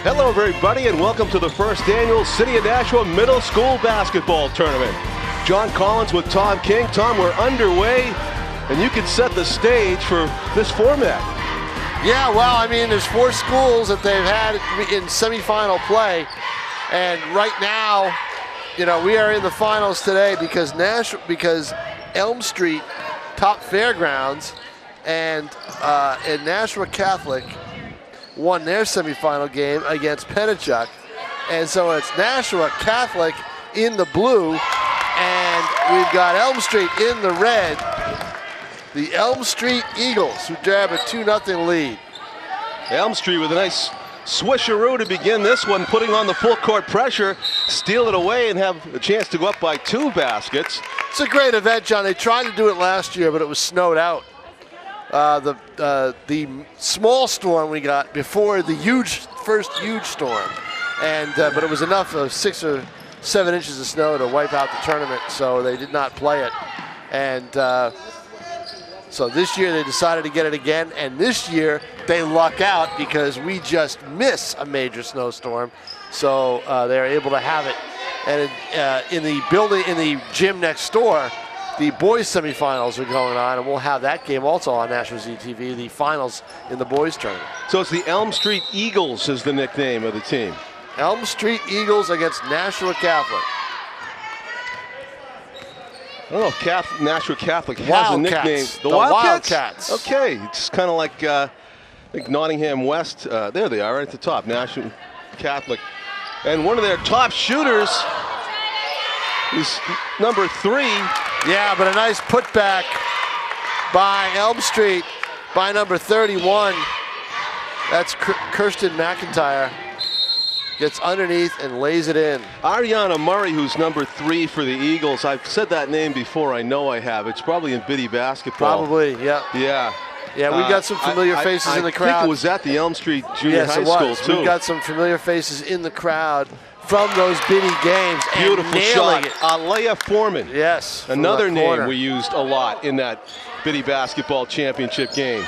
Hello everybody and welcome to the first annual City of Nashua Middle School Basketball Tournament. John Collins with Tom King. Tom, we're underway and you can set the stage for this format. Yeah, well, I mean, there's 4 schools that they've had in semifinal play, and right now, you know, we are in the finals today because Elm Street, Top Fairgrounds, and Nashua Catholic won their semifinal game against Pennachuck, and so it's Nashua Catholic in the blue, and we've got Elm Street in the red. The Elm Street Eagles, who grab a 2-0 lead. Elm Street with a nice swisheroo to begin this one, putting on the full court pressure, steal it away and have a chance to go up by 2 baskets. It's a great event, John. They tried to do it last year, but it was snowed out. The small storm we got before the first huge storm, and but it was enough of 6 or 7 inches of snow to wipe out the tournament, so they did not play it. And so this year they decided to get it again, and this year they luck out because we just miss a major snowstorm, so they're able to have it. And in the gym next door, the boys semifinals are going on, and we'll have that game also on National ZTV, the finals in the boys tournament. So it's the Elm Street Eagles is the nickname of the team. Elm Street Eagles against Nashua Catholic. I don't know if Nashua Catholic has Wildcats. a nickname. The Wildcats. Okay, it's kind of like I think Nottingham West. There they are right at the top, Nashua Catholic. And one of their top shooters is number 3. Yeah, but a nice putback by Elm Street by number 31. That's Kirsten McIntyre. Gets underneath and lays it in. Ariana Murray, who's number 3 for the Eagles. I've said that name before. I know I have. It's probably in Biddy basketball. Probably, yeah. Yeah. Yeah, we've got some familiar faces in the crowd. I think it was at the Elm Street Junior High School, too. We've got some familiar faces in the crowd from those Biddy games. Beautiful shot. Alea Foreman. Yes. Another name we used a lot in that Biddy basketball championship game.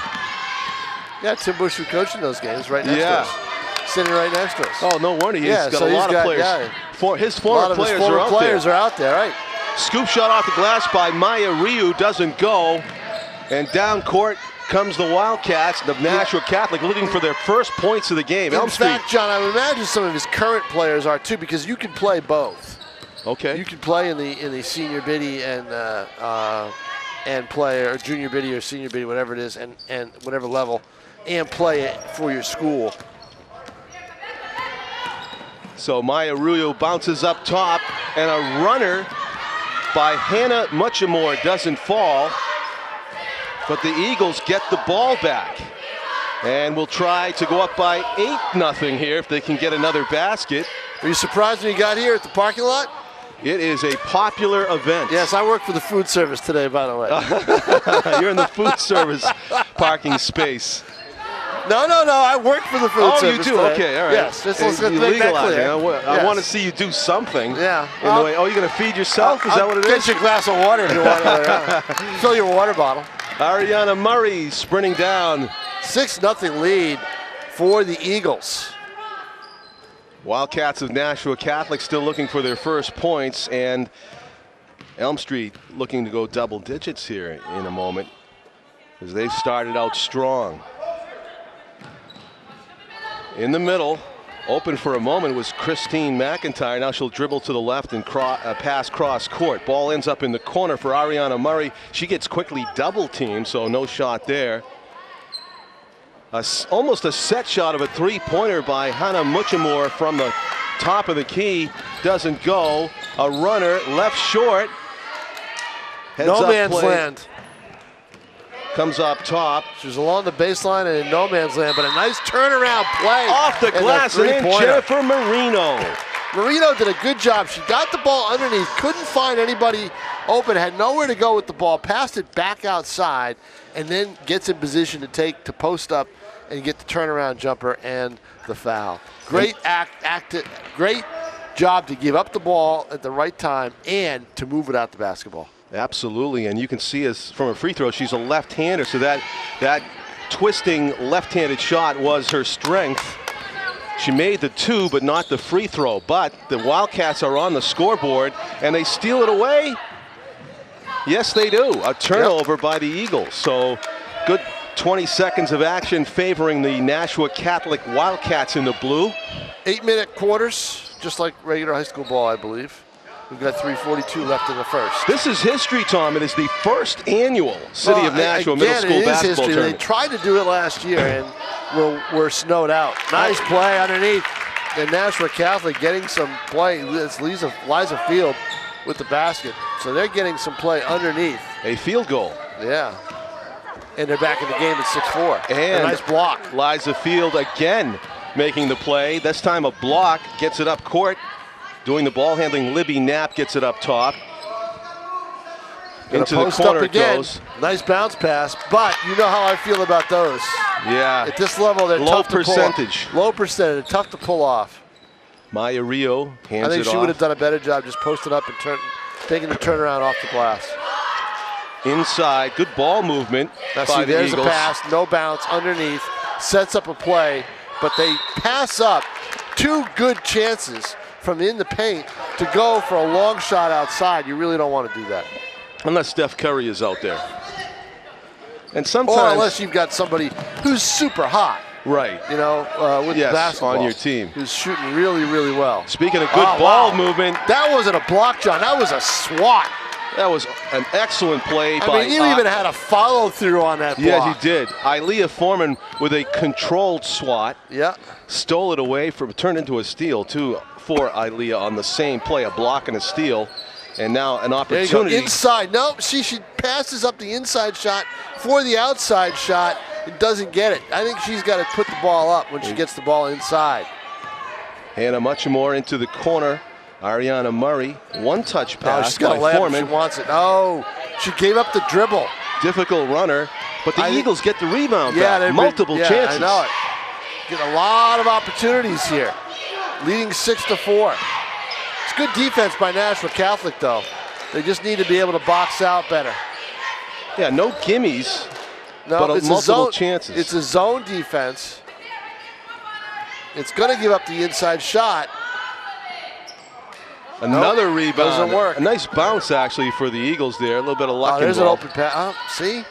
Yeah, Tim Bush, who coached in those games, right next to us. Sitting right next to us. Oh, no wonder. He's got a lot of players. Yeah. His former players are out there, right? Scoop shot off the glass by Maya Ryu, doesn't go. And down court comes the Wildcats, the Nashua Catholic, looking for their first points of the game. In fact, John, I would imagine some of his current players are too, because you can play both. Okay. You can play in the senior biddy and play, or junior biddy or senior biddy, whatever it is, and whatever level, and play it for your school. So Maya Ryu bounces up top, and a runner by Hannah Muchamore doesn't fall. But the Eagles get the ball back. And will try to go up by 8-0 here if they can get another basket. Are you surprised when you got here at the parking lot? It is a popular event. Yes, I work for the food service today, by the way. You're in the food service parking space. No, I work for the food service. Oh, you do? Today. Okay, all right. Yes, let's make that clear. I want to see you do something. Yeah. In the way. Oh, you're going to feed yourself? Is that what it is? Get your glass of water if you want to. Fill your water bottle. Ariana Murray sprinting down. 6-0 lead for the Eagles. Wildcats of Nashua Catholic still looking for their first points, and Elm Street looking to go double digits here in a moment as they've started out strong. In the middle, open for a moment, was Christine McIntyre. Now she'll dribble to the left and pass cross court. Ball ends up in the corner for Ariana Murray. She gets quickly double teamed, so no shot there. Almost a set shot of a 3-pointer by Hannah Muchamore from the top of the key. Doesn't go. A runner left short. No man's land. Comes up top. She was along the baseline and in no man's land, but a nice turnaround play. Off the glass and in Jennifer Marino. Marino did a good job. She got the ball underneath, couldn't find anybody open, had nowhere to go with the ball, passed it back outside, and then gets in position to post up and get the turnaround jumper and the foul. Great great job to give up the ball at the right time and to move without the basketball. Absolutely, and you can see as from a free throw, she's a left-hander, so that twisting left-handed shot was her strength. She made the 2, but not the free throw. But the Wildcats are on the scoreboard, and they steal it away. Yes, they do. A turnover by the Eagles. So good 20 seconds of action favoring the Nashua Catholic Wildcats in the blue. 8-minute quarters, just like regular high school ball, I believe. We've got 3:42 left in the first. This is history, Tom. It is the first annual City of Nashua middle school basketball tournament. They tried to do it last year and were snowed out. Nice play underneath. And Nashua Catholic getting some play. It's Liza Field with the basket. So they're getting some play underneath. A field goal. Yeah. And they're back in the game at 6-4. And a nice block. Liza Field again making the play. This time a block, gets it up court. Doing the ball handling, Libby Knapp gets it up top. Into the corner it goes. Nice bounce pass, but you know how I feel about those. Yeah. At this level, they're tough to pull off. Low percentage, tough to pull off. Maya Rio hands it off. I think she would have done a better job just posting up and taking the turnaround off the glass. Inside, good ball movement by the Eagles. There's a pass, no bounce, underneath, sets up a play, but they pass up 2 good chances from in the paint to go for a long shot outside. You really don't want to do that. Unless Steph Curry is out there. And sometimes, or unless you've got somebody who's super hot. Right. You know, with the basketball. On your team. Who's shooting really, really well. Speaking of good ball movement. That wasn't a block, John. That was a swat. That was an excellent play by... I mean, you even had a follow-through on that block. Yeah, he did. Ilea Foreman with a controlled swat. Yeah. Stole it away, turned into a steal, too, for Ilea on the same play, a block and a steal. And now an opportunity. There you go. Inside. Nope, she passes up the inside shot for the outside shot. It doesn't get it. I think she's got to put the ball up when she gets the ball inside. Hannah Muchamore into the corner. Ariana Murray, one-touch pass she's got by Foreman. She wants it. Oh, she gave up the dribble. Difficult runner, but the Eagles get the rebound back. Multiple chances. I know it. Get a lot of opportunities here. Leading 6-4. It's good defense by Nashua Catholic, though. They just need to be able to box out better. Yeah, no gimmies, but multiple chances. It's a zone defense. It's going to give up the inside shot. Another rebound. Doesn't work. A nice bounce, actually, for the Eagles there. A little bit of luck involved. There's an open pass. See?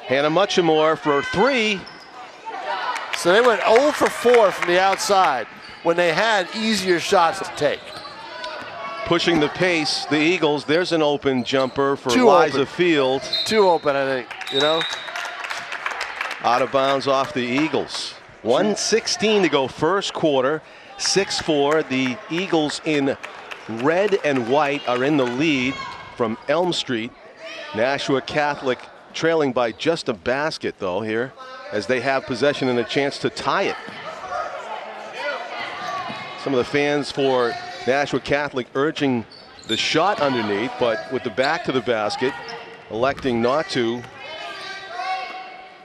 Hannah Muchamore for 3. So they went 0 for 4 from the outside when they had easier shots to take. Pushing the pace, the Eagles. There's an open jumper for Liza Field. 2 open, I think, you know? Out of bounds off the Eagles. 1:16 to go first quarter. 6-4. The Eagles in red and white are in the lead from Elm Street. Nashua Catholic trailing by just a basket, though, here, as they have possession and a chance to tie it. Some of the fans for Nashua Catholic urging the shot underneath, but with the back to the basket, electing not to,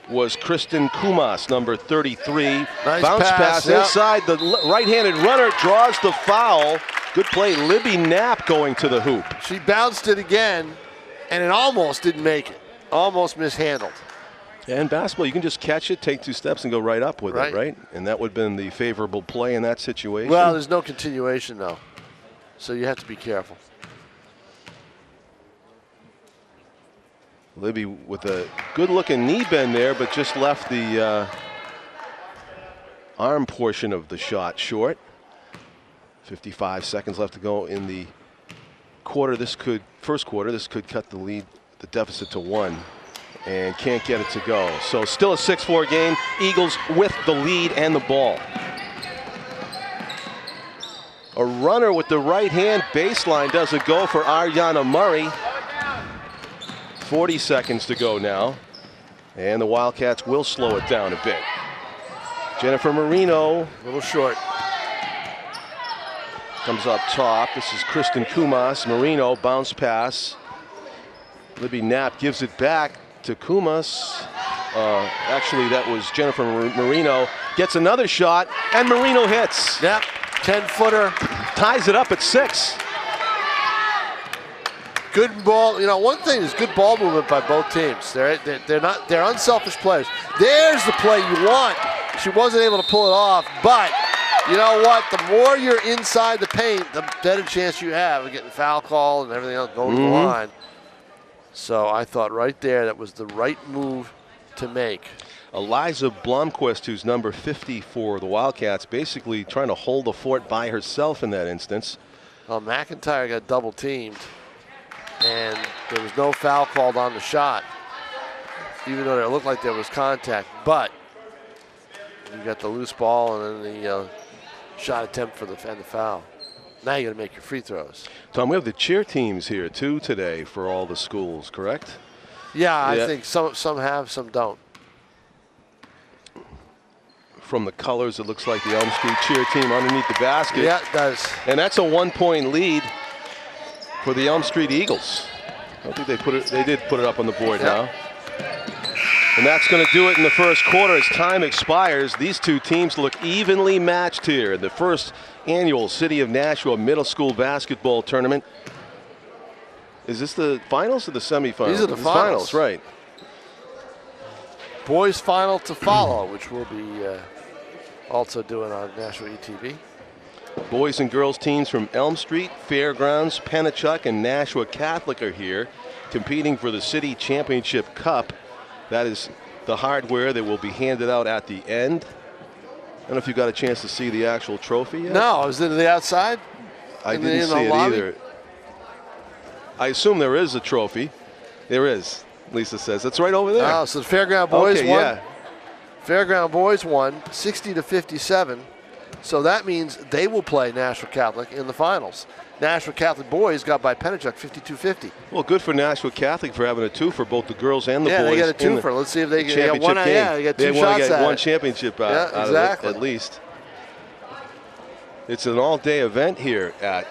was Kristen Kumas, number 33. Nice bounce pass inside. The right-handed runner draws the foul. Good play. Libby Knapp going to the hoop. She bounced it again, and it almost didn't make it. Almost mishandled. Yeah, in basketball, you can just catch it, take 2 steps, and go right up with it, right? And that would have been the favorable play in that situation. Well, there's no continuation, though, so you have to be careful. Libby with a good-looking knee bend there, but just left the arm portion of the shot short. 55 seconds left to go in the quarter. First quarter, this could cut the lead, the deficit to 1, and can't get it to go. So still a 6-4 game. Eagles with the lead and the ball. A runner with the right hand baseline does a go for Ariana Murray. 40 seconds to go now, and the Wildcats will slow it down a bit. Jennifer Marino, a little short. Comes up top. This is Kristen Kumas. Marino, bounce pass. Libby Knapp gives it back to Kumas. Actually, that was Jennifer Marino. Gets another shot, and Marino hits. Yep, 10-footer. Ties it up at 6. Good ball. You know, one thing is good ball movement by both teams. They're unselfish players. There's the play you want. She wasn't able to pull it off, but You know what? The more you're inside the paint, the better chance you have of getting foul call and everything else going to the line. So I thought right there that was the right move to make. Eliza Blomquist, who's number 50 for the Wildcats, basically trying to hold the fort by herself in that instance. Well, McIntyre got double teamed, and there was no foul called on the shot, even though it looked like there was contact. But you got the loose ball and then the shot attempt for the foul. Now you got to make your free throws. Tom, we have the cheer teams here too today for all the schools, correct? Yeah, I think some have, some don't. From the colors, it looks like the Elm Street cheer team underneath the basket. Yeah, it does. And that's a 1-point lead for the Elm Street Eagles. I don't think they put it. They did put it up on the board now. And that's going to do it in the first quarter as time expires. These two teams look evenly matched here in the first annual City of Nashua Middle School Basketball Tournament. Is this the finals or the semifinals? These are the finals, right. Boys final to follow, which we'll be also doing on Nashua ETV. Boys and girls teams from Elm Street, Fairgrounds, Pennachuck, and Nashua Catholic are here competing for the City Championship Cup. That is the hardware that will be handed out at the end. I don't know if you got a chance to see the actual trophy yet. No, is it the outside? I didn't see it either. I assume there is a trophy. There is, Lisa says. It's right over there. Oh, so the Fairground boys won. Yeah. Fairground boys won 60-57. So that means they will play Nashua Catholic in the finals. Nashua Catholic boys got by Pennachuck 52-50. Well, good for Nashua Catholic for having a two for both the girls and the boys. Yeah, they got a two-for. Let's see if they get one. Game. Yeah, they got two shots want to get at one it. championship out of it, at least. It's an all-day event here at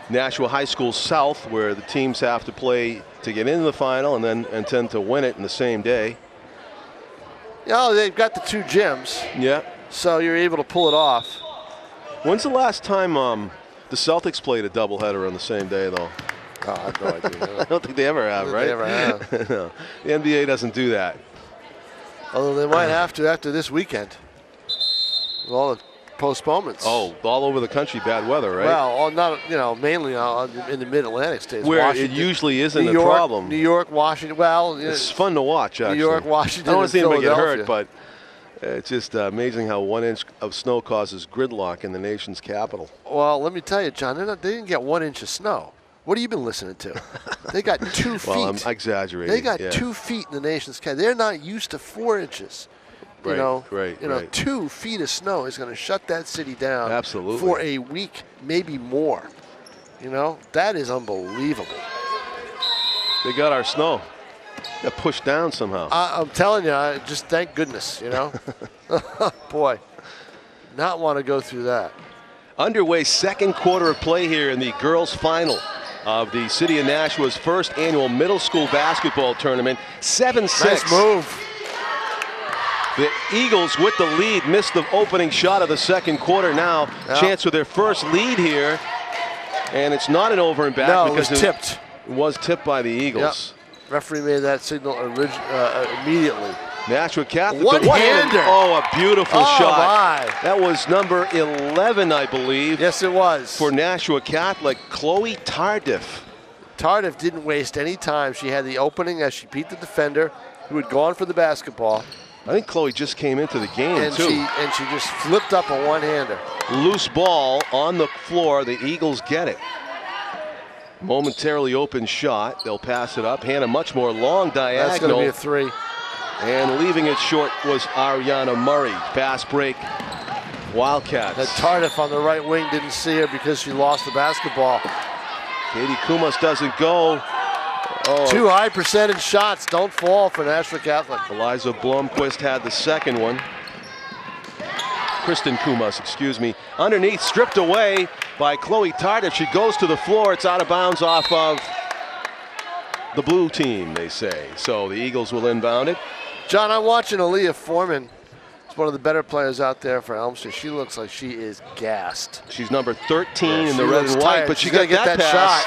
Nashua High School South, where the teams have to play to get into the final and then intend to win it in the same day. You know, they've got the two gyms. Yeah. So you're able to pull it off. When's the last time the Celtics played a doubleheader on the same day, though? Oh, I have no idea. I don't think they ever have, right? They ever have. No. The NBA doesn't do that. Although they might have to after this weekend. With all the postponements. Oh, all over the country, bad weather, right? Well, not, mainly in the Mid-Atlantic states. Where Washington, it usually isn't New York, a problem. New York, Washington. Well, it's fun to watch, actually. New York, Washington, I don't want to see anybody get hurt, Philadelphia. but it's just amazing how 1 inch of snow causes gridlock in the nation's capital. Well, let me tell you, John, they didn't get 1 inch of snow. What have you been listening to? They got 2 feet. Well, I'm exaggerating. They got 2 feet in the nation's capital. They're not used to 4 inches. Right. 2 feet of snow is going to shut that city down. Absolutely. For a week, maybe more. That is unbelievable. They got our snow. Got pushed down somehow. I'm telling you, just thank goodness, Boy, not want to go through that. Underway, second quarter of play here in the girls' final of the City of Nashua's first annual middle school basketball tournament. 7-6. Nice move. The Eagles with the lead missed the opening shot of the second quarter. Now chance for their first lead here, and it's not an over and back. No, because it was tipped. It was tipped by the Eagles. Yep. Referee made that signal immediately. Nashua Catholic. One-hander. Oh, a beautiful shot. My. That was number 11, I believe. Yes, it was. For Nashua Catholic, Chloe Tardif. Tardif didn't waste any time. She had the opening as she beat the defender who had gone for the basketball. I think Chloe just came into the game, too. And she just flipped up a one-hander. Loose ball on the floor. The Eagles get it. Momentarily open shot. They'll pass it up. Hannah Muchmore, long diagonal. That's going to be a 3. And leaving it short was Ariana Murray. Fast break. Wildcats. That Tardif on the right wing didn't see her because she lost the basketball. Katie Kumas doesn't go. Oh. 2 high percentage shots don't fall for Nashua Catholic. Eliza Blomquist had the second one. Kristen Kumas, excuse me. Underneath, stripped away by Chloe Tardif. She goes to the floor. It's out of bounds off of the blue team, they say. So the Eagles will inbound it. John, I'm watching Aaliyah Foreman. She's one of the better players out there for Elm Street. She looks like she is gassed. She's number 13 in the red and white, tired. but she got that pass. Shot.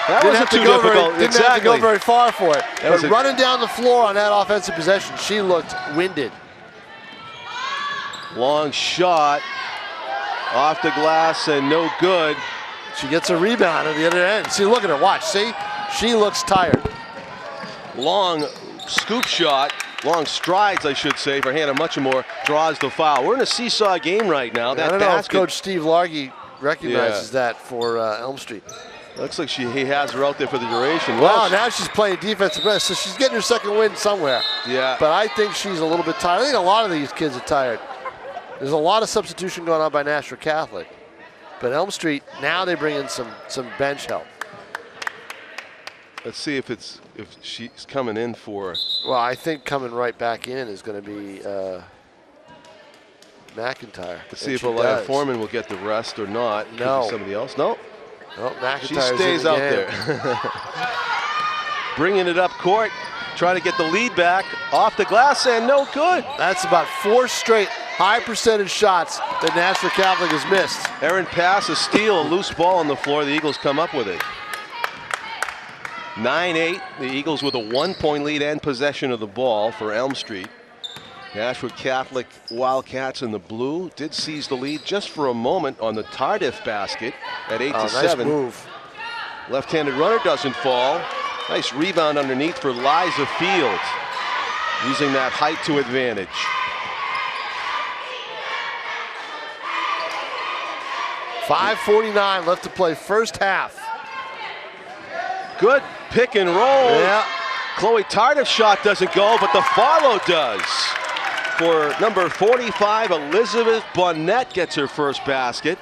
That wasn't too difficult. Didn't have to go very far for it. But running down the floor on that offensive possession, she looked winded. Long shot. Off the glass and no good. She gets a rebound at the other end. See, look at her, watch, see? She looks tired. Long scoop shot, long strides, I should say, for Hannah Muchamore, draws the foul. We're in a seesaw game right now. I don't know if Coach Steve Largy recognizes that for Elm Street. Looks like he has her out there for the duration. Wow, now she's playing defensive best, so she's getting her second win somewhere. Yeah. But I think she's a little bit tired. I think a lot of these kids are tired. There's a lot of substitution going on by Nashua Catholic. But Elm Street, now they bring in some bench help. Let's see if she's coming in for. Well, I think coming right back in is going to be McIntyre. Let's see if Aliyah Foreman will get the rest or not. No. Could be somebody else. No. No, McIntyre's she stays out there. Bringing it up court, trying to get the lead back. Off the glass and no good. That's about 4 straight high percentage shots that Nashua Catholic has missed. Errant pass, a steal, a loose ball on the floor. The Eagles come up with it. 9-8, the Eagles with a 1-point lead and possession of the ball for Elm Street. Nashua Catholic Wildcats in the blue did seize the lead just for a moment on the Tardif basket at 8-7. Nice move. Left-handed runner doesn't fall. Nice rebound underneath for Liza Fields, using that height to advantage. .549 left to play first half. Good pick and roll. Yeah. Chloe Tardif's shot doesn't go, but the follow does. For number 45, Elizabeth Bonnet gets her first basket.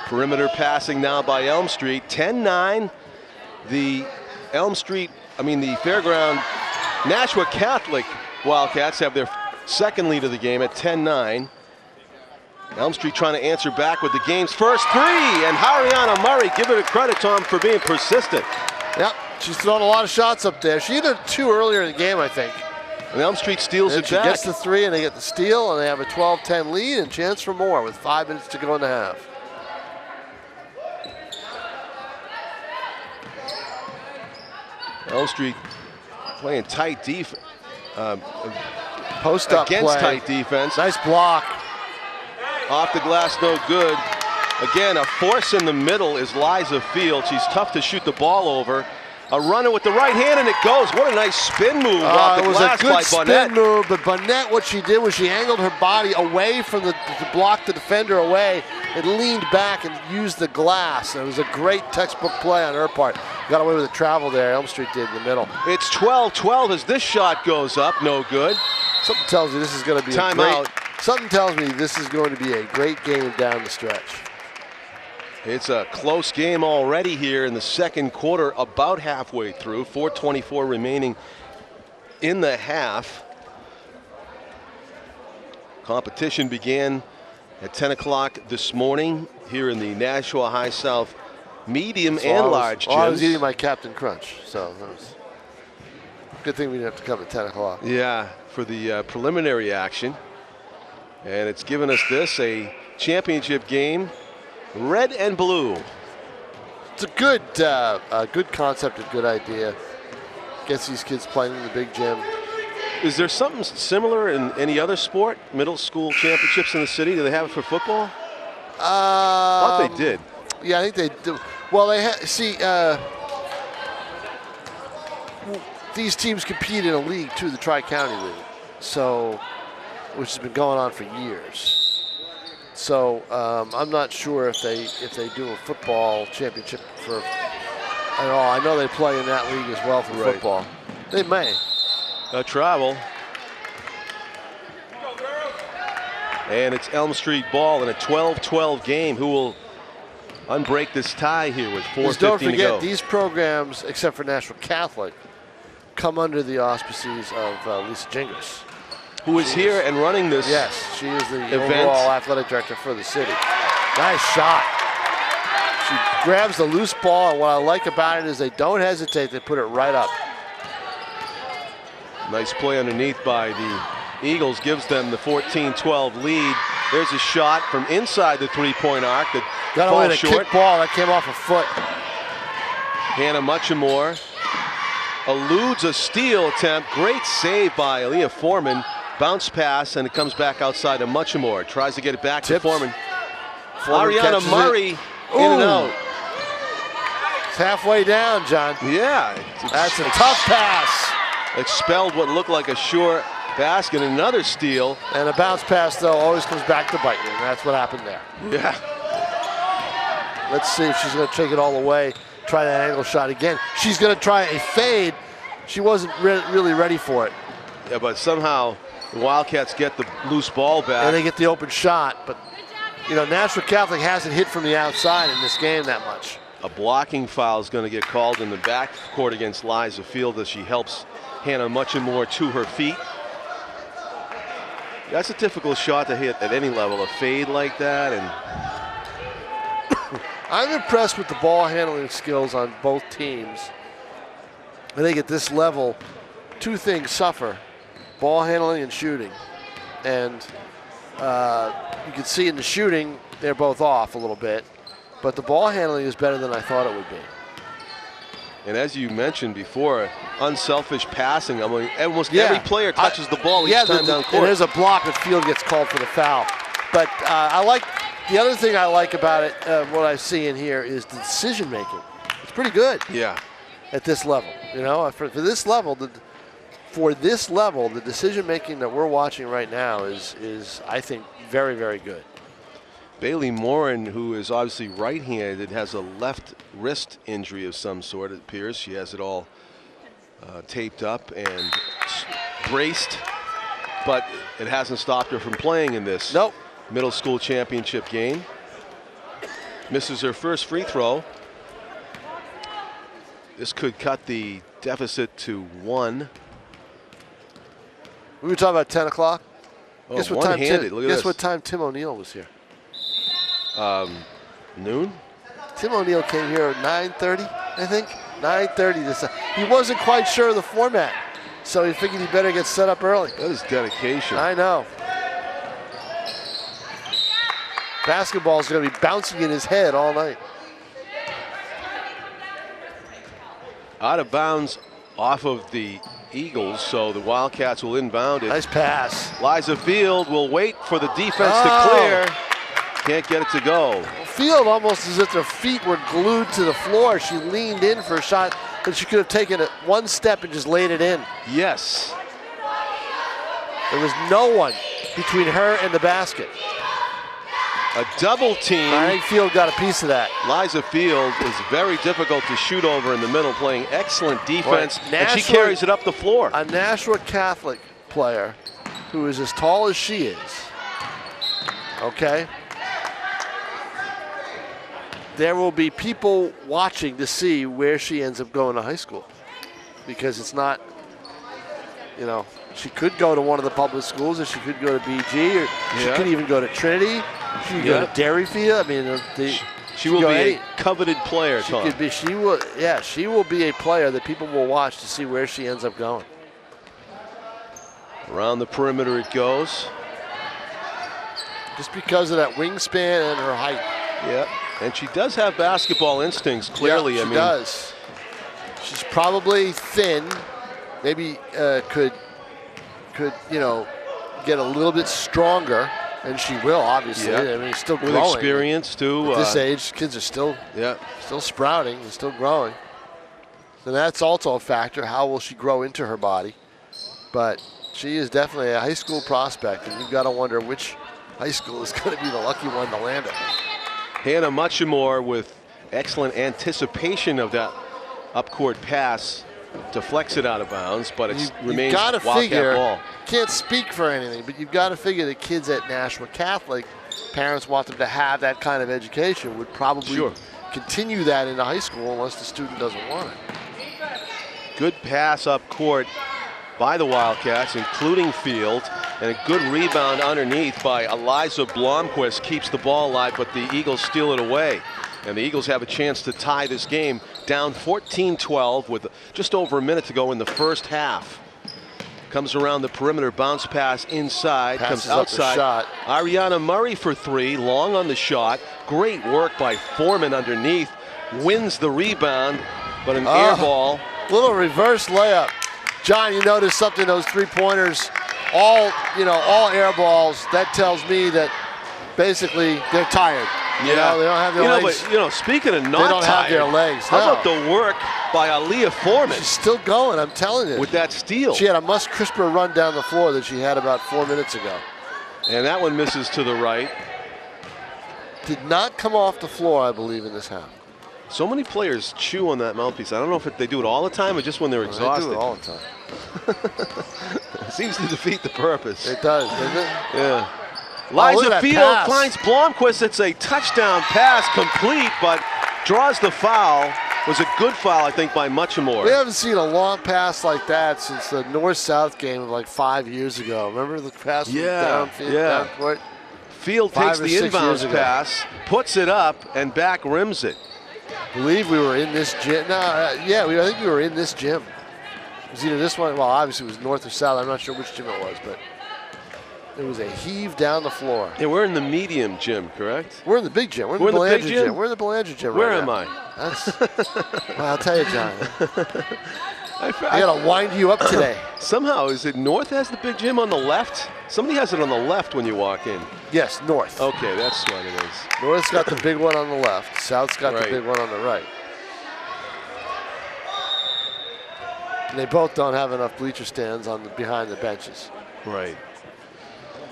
Perimeter passing now by Elm Street. 10-9. The Fairground Nashua Catholic Wildcats have their second lead of the game at 10-9. Elm Street trying to answer back with the game's first three, and Hariana Murray, give it a credit, Tom, for being persistent. Yep, she's thrown a lot of shots up there. She hit 2 earlier in the game, I think. And Elm Street steals it she back. Gets the 3, and they get the steal, and they have a 12-10 lead and chance for more with 5 minutes to go in the half. Elm Street playing tight defense. Post-up against play. Tight defense. Nice block. Off the glass, no good. Again, a force in the middle is Liza Field. She's tough to shoot the ball over. A runner with the right hand, and it goes. What a nice spin move off the glass by Bonnet. It was a good spin move, but Bonnet, what she did was she angled her body away from to block the defender away and leaned back and used the glass. It was a great textbook play on her part. Got away with the travel there, Elm Street did in the middle. It's 12-12 as this shot goes up, no good. Something tells me this is going to be Something tells me this is going to be a great game down the stretch. It's a close game already here in the second quarter, about halfway through. 4:24 remaining in the half. Competition began at 10 o'clock this morning here in the Nashua High South medium and large gyms. I was eating my Captain Crunch, so that was a good thing we didn't have to come at 10 o'clock. Yeah, for the preliminary action. And it's given us a championship game. Red and blue. It's a good concept, a good idea. Gets these kids playing in the big gym. Is there something similar in any other sport? Middle school championships in the city? Do they have it for football? I thought they did. Yeah, I think they do. Well, they these teams compete in a league too, the Tri-County League, which has been going on for years. So I'm not sure if they do a football championship at all. I know they play in that league as well for football. They may. Travel. And it's Elm Street ball in a 12-12 game. Who will unbreak this tie here with 4:15 to go? Don't forget, these programs, except for Nashua Catholic, come under the auspices of Lisa Gingras, who is here and running this. Yes, she is the overall athletic director for the city. Nice shot. She grabs the loose ball, and what I like about it is they don't hesitate. They put it right up. Nice play underneath by the Eagles, gives them the 14-12 lead. There's a shot from inside the three-point arc that got away with a kick ball that came off a foot. Hannah Muchamore eludes a steal attempt. Great save by Aliyah Foreman. bounce pass, and it comes back outside to Muchamore. Tries to get it back to Foreman. Foreman Ariana Murray in and out. It's halfway down, John. Yeah. That's a tough pass. Expelled what looked like a short basket. Another steal. And a bounce pass, though, always comes back to bite you, and that's what happened there. Yeah. Let's see if she's going to take it all the way, try that angle shot again. She's going to try a fade. She wasn't really ready for it. Yeah, but somehow the Wildcats get the loose ball back. And they get the open shot, but you know, Nashua Catholic hasn't hit from the outside in this game that much. A blocking foul is going to get called in the backcourt against Liza Field as she helps Hannah Muchamore to her feet. That's a difficult shot to hit at any level, a fade like that. And I'm impressed with the ball handling skills on both teams. I think at this level, two things suffer: ball handling and shooting. And you can see in the shooting, they're both off a little bit. But the ball handling is better than I thought it would be. And as you mentioned before, unselfish passing. I mean, almost every player touches the ball each time down court. And there's a block and Field gets called for the foul. But I like, the other thing I like about it, what I see in here, is the decision making. It's pretty good. Yeah. At this level, you know, for this level, the decision making that we're watching right now is I think very, very good. Bailey Morin, who is obviously right-handed, has a left wrist injury of some sort, it appears. She has it all taped up and braced, but it hasn't stopped her from playing in this middle school championship game. Misses her first free throw. This could cut the deficit to 1. We were talking about 10 o'clock. Oh, guess what time Tim O'Neill was here? Noon? Tim O'Neill came here at 9:30, I think. 9:30. He wasn't quite sure of the format, so he figured he better get set up early. That is dedication. I know. Basketball's going to be bouncing in his head all night. Out of bounds off of the Eagles, so the Wildcats will inbound it. Nice pass. Liza Field will wait for the defense to clear. Can't get it to go. Field almost as if their feet were glued to the floor. She leaned in for a shot, but she could have taken it one step and just laid it in. Yes. There was no one between her and the basket. A double team. I think Field got a piece of that. Liza Field is very difficult to shoot over in the middle, playing excellent defense, and she carries it up the floor. A Nashua Catholic player who is as tall as she is, okay? There will be people watching to see where she ends up going to high school, because it's not, you know, she could go to one of the public schools, or she could go to BG, or she could even go to Trinity. She could go to Derryfield. I mean, she will be a coveted player, Tom. She could be. She will. Yeah, she will be a player that people will watch to see where she ends up going. Around the perimeter it goes. Just because of that wingspan and her height. Yeah, and she does have basketball instincts. Clearly, yeah, she does. She's probably thin. Maybe could you know, get a little bit stronger. And she will, obviously. I mean, still growing. With experience, too. At this age, kids are still sprouting and still growing. So that's also a factor. How will she grow into her body? But she is definitely a high school prospect, and you've got to wonder which high school is going to be the lucky one to land her. Hannah Muchamore with excellent anticipation of that up-court pass. Deflects it out of bounds, but it remains Wildcat ball. Can't speak for anything, but you've got to figure the kids at Nashua Catholic, parents want them to have that kind of education, would probably continue that into high school unless the student doesn't want it. Good pass up court by the Wildcats, including Field, and a good rebound underneath by Eliza Blomquist keeps the ball alive, but the Eagles steal it away. And the Eagles have a chance to tie this game down 14-12 with just over a minute to go in the first half. Comes around the perimeter, bounce pass inside, comes outside. Ariana Murray for 3, long on the shot. Great work by Foreman underneath. Wins the rebound, but an air ball. Little reverse layup. John, you noticed something, those 3-pointers all air balls. That tells me that basically they're tired. Yeah. They don't have their legs. But, speaking of not they don't tired, have their legs. How about the work by Aaliyah Foreman? She's still going, I'm telling you. With that steal. She had a much crisper run down the floor than she had about 4 minutes ago. And that one misses to the right. Did not come off the floor, I believe, in this half. So many players chew on that mouthpiece. I don't know if they do it all the time or just when they're exhausted. They do it all the time. Seems to defeat the purpose. It does, doesn't it? Yeah. Liza Field finds Blomquist. It's a touchdown pass, complete, but draws the foul. Was a good foul, I think, by Muchamore. We haven't seen a long pass like that since the North-South game of like 5 years ago. Remember the pass from downfield, down court? Field takes the inbounds pass, puts it up, and back rims it. I believe we were in this gym. I think we were in this gym. It was either this one, well, obviously it was north or south. I'm not sure which gym it was, but it was a heave down the floor. Yeah, we're in the medium gym, correct? We're in the big gym. We're in the Belanger gym? We're in the Belanger gym Where right am now. I? Well, I'll tell you, John. I got to wind you up today. Somehow, is it North has the big gym on the left? Somebody has it on the left when you walk in. Yes, North. Okay, that's what it is. North's got the big one on the left. South's got the big one on the right. And they both don't have enough bleacher stands behind the benches. Right.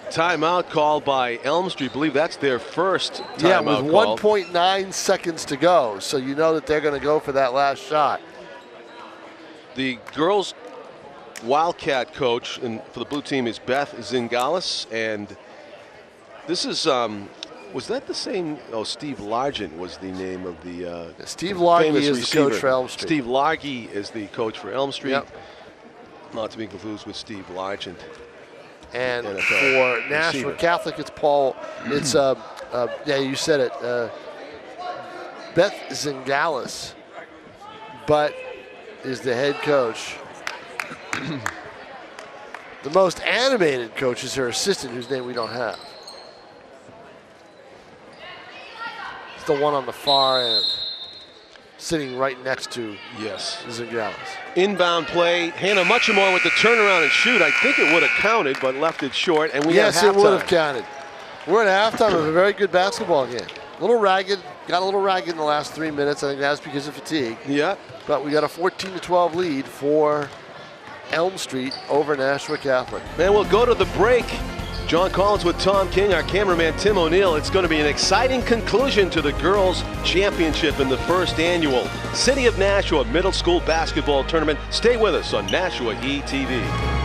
Timeout called by Elm Street. I believe that's their first timeout Yeah, with call. 1.9 seconds to go, so you know that they're going to go for that last shot. The girls' Wildcat coach for the blue team is Beth Zingalis, and this is was that the same? Oh, Steve Largent was the name of the Steve Largy is receiver. the coach for Elm Street. Steve Largy is the coach for Elm Street. Yep. Not to be confused with Steve Largent. And NFL for Nashua receiver. Catholic, it's Paul. It's yeah, you said it. Beth Zingalis, but is the head coach. The most animated coach is her assistant, whose name we don't have. It's the one on the far end, sitting right next to Zingalis. Inbound play. Hannah Muchamore with the turnaround and shoot. I think it would have counted, but left it short. And we have halftime. Yes, it would have counted. We're at halftime of a very good basketball game. A little ragged. Got a little ragged in the last 3 minutes. I think that's because of fatigue. Yeah. But we got a 14-12 lead for Elm Street over Nashua Catholic. And we'll go to the break. John Collins with Tom King, our cameraman Tim O'Neill. It's going to be an exciting conclusion to the girls' championship in the first annual City of Nashua Middle School Basketball Tournament. Stay with us on Nashua ETV.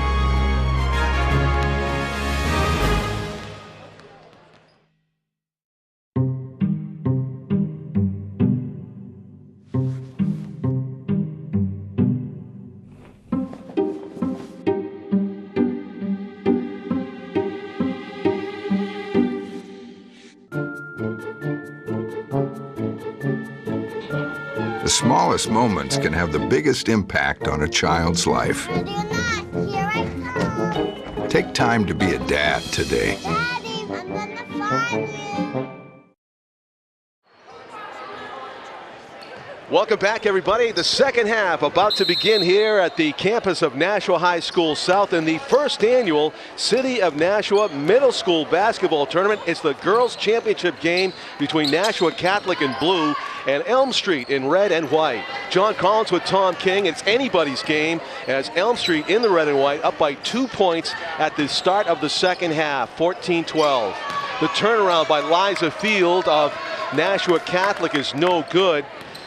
The smallest moments can have the biggest impact on a child's life. Ready or not, here I come. Take time to be a dad today. Daddy, I'm gonna find you. Welcome back, everybody. The second half about to begin here at the campus of Nashua High School South in the first annual City of Nashua Middle School Basketball Tournament. It's the girls' championship game between Nashua Catholic in blue and Elm Street in red and white. John Collins with Tom King. It's anybody's game as Elm Street in the red and white up by 2 points at the start of the second half, 14-12. The turnaround by Liza Field of Nashua Catholic is no good.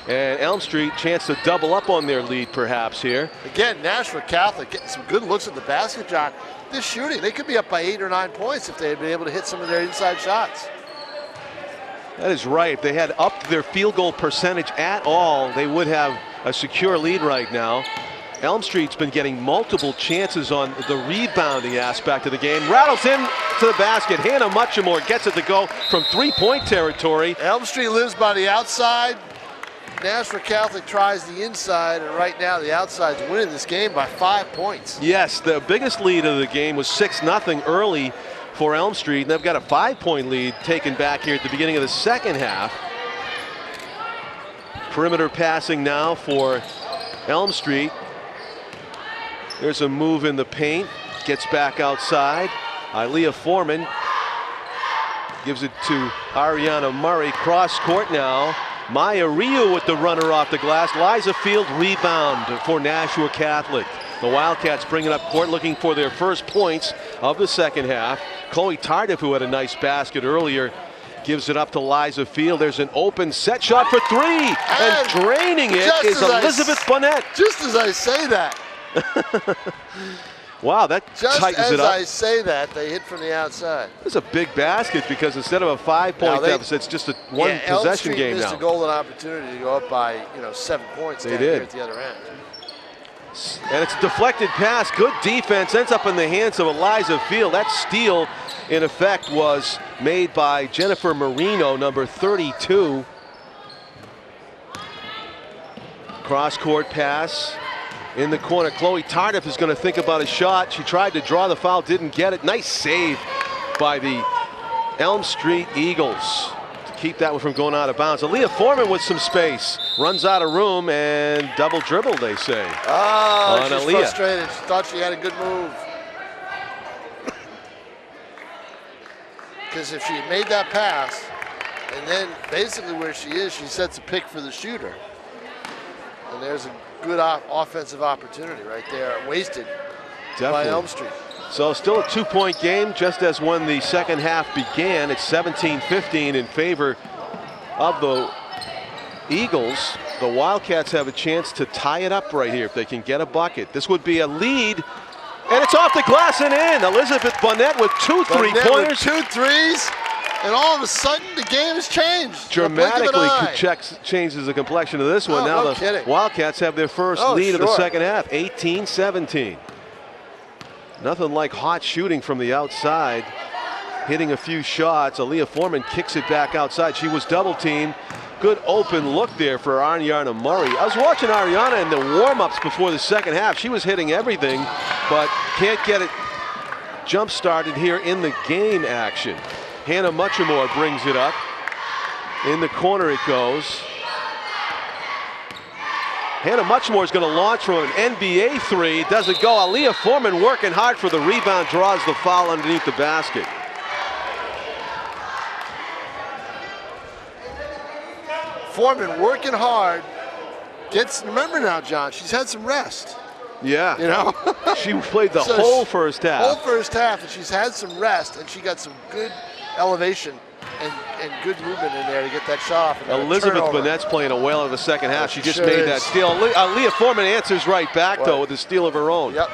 And Elm Street, chance to double up on their lead perhaps here. Again, Nashua Catholic getting some good looks at the basket, John. This shooting, they could be up by 8 or 9 points if they had been able to hit some of their inside shots. That is right. If they had upped their field goal percentage at all, they would have a secure lead right now. Elm Street's been getting multiple chances on the rebounding aspect of the game. Rattles in to the basket. Hannah Muchamore gets it to go from three-point territory. Elm Street lives by the outside. Nashua Catholic tries the inside, and right now the outside's winning this game by 5 points. Yes, the biggest lead of the game was 6-0 early for Elm Street, and they've got a 5-point lead taken back here at the beginning of the second half. Perimeter passing now for Elm Street. There's a move in the paint. gets back outside. Ilea Foreman gives it to Ariana Murray. Cross court now. Maya Ryu with the runner off the glass. Liza Field rebound for Nashua Catholic. The Wildcats bringing up court, looking for their first points of the second half. Chloe Tardif, who had a nice basket earlier, gives it up to Liza Field. There's an open set shot for three, and draining it is Elizabeth Bonnet. Just as I say that. Wow, that tightens it up. Just as I say that, they hit from the outside. It's a big basket because instead of a 5-point deficit, it's just a one-possession game now. Missed a golden opportunity to go up by 7 points. They did. Here at the other end. And it's a deflected pass. Good defense. Ends up in the hands of Eliza Field. That steal, in effect, was made by Jennifer Marino, number 32. Cross-court pass in the corner. Chloe Tardif is going to think about a shot. She tried to draw the foul, didn't get it. Nice save by the Elm Street Eagles to keep that one from going out of bounds. Ilea Foreman with some space. Runs out of room and double dribble, they say. Oh, she's frustrated. She thought she had a good move. Because if she had made that pass, and then basically where she is, she sets a pick for the shooter. And there's a good offensive opportunity right there, wasted by Elm Street. So still a 2-point game, just as when the second half began. It's 17-15 in favor of the Eagles. The Wildcats have a chance to tie it up right here if they can get a bucket. This would be a lead, and it's off the glass and in. Elizabeth Bonnet with two three-pointers. 2 threes, and all of a sudden the game has changed. Dramatically changes the complexion of this one. Oh, now no the kidding. Wildcats have their first lead of the second half, 18-17. Nothing like hot shooting from the outside. Hitting a few shots. Ilea Foreman kicks it back outside. She was double teamed. Good open look there for Ariana Murray. I was watching Ariana in the warm-ups before the second half. She was hitting everything, but can't get it jump started here in the game action. Hannah Muchamore brings it up. In the corner it goes. Hannah Muchamore is going to launch from an NBA three. Doesn't go. Ilea Foreman working hard for the rebound, draws the foul underneath the basket. Foreman working hard. Remember now, John, she's had some rest. Yeah. You know? She played the whole first half. Whole first half, and she's had some rest, and she got some good elevation and good movement in there to get that shot off. Elizabeth Bonnett's playing a whale of a second half. She just made that steal. Ilea Foreman answers right back, though, with a steal of her own. Yep.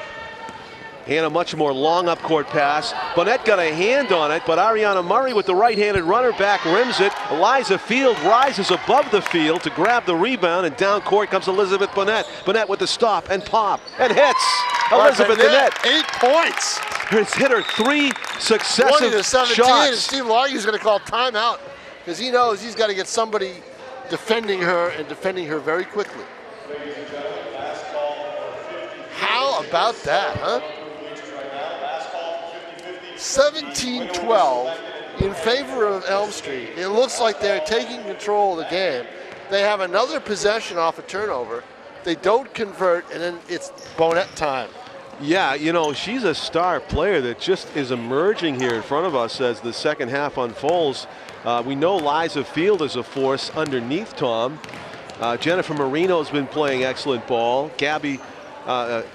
Hannah Muchamore, long up court pass. Bonnet got a hand on it, but Ariana Murray with the right-handed runner back rims it. Eliza Field rises above the field to grab the rebound, and down court comes Elizabeth Bonnet. Bonnet with the stop and pop and hits. Elizabeth Bonnet. 8 points. Has hit her 3 successive 20-17, shots. and Steve Largy's going to call timeout because he knows he's got to get somebody defending her and defending her very quickly. How about that, huh? 17-12 in favor of Elm Street. It looks like they're taking control of the game. They have another possession off a turnover. They don't convert, and then it's Bonnet time. Yeah, you know, she's a star player that just is emerging here in front of us as the second half unfolds. We know Liza Field is a force underneath Tom. Jennifer Marino's been playing excellent ball. Eliza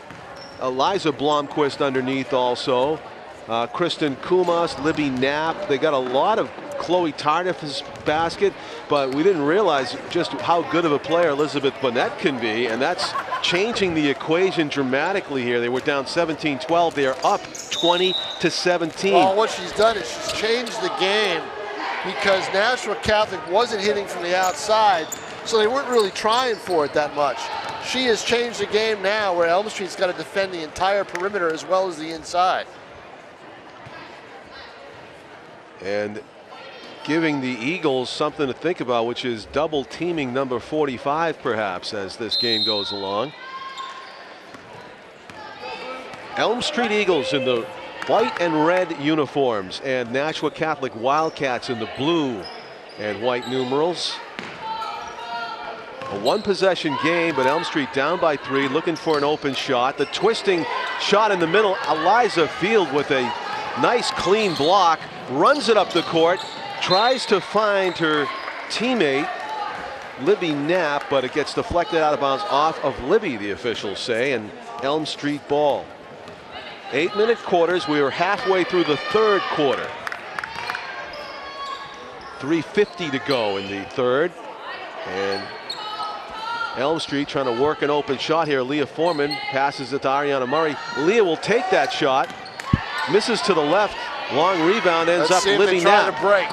Blomquist underneath also. Kristen Kumas, Libby Knapp. They got a lot of Chloe Tardif's basket, but we didn't realize just how good of a player Elizabeth Bonnet can be, and that's changing the equation dramatically here. They were down 17-12. They are up 20-17. Well, what she's done is she's changed the game because Nashua Catholic wasn't hitting from the outside, so they weren't really trying for it that much. She has changed the game now where Elm Street's got to defend the entire perimeter as well as the inside. And giving the Eagles something to think about, which is double teaming number 45 perhaps as this game goes along. Elm Street Eagles in the white and red uniforms, and Nashua Catholic Wildcats in the blue and white numerals. A one-possession game, but Elm Street down by 3, looking for an open shot. The twisting shot in the middle. Eliza Field with a nice clean block, runs it up the court, tries to find her teammate, Libby Knapp, but it gets deflected out of bounds off of Libby, the officials say, and Elm Street ball. 8-minute quarters. We are halfway through the third quarter. 3:50 to go in the third. And Elm Street trying to work an open shot here. Leah Foreman passes it to Ariana Murray. Leah will take that shot. Misses to the left. Long rebound, ends up Libby Knapp. To break.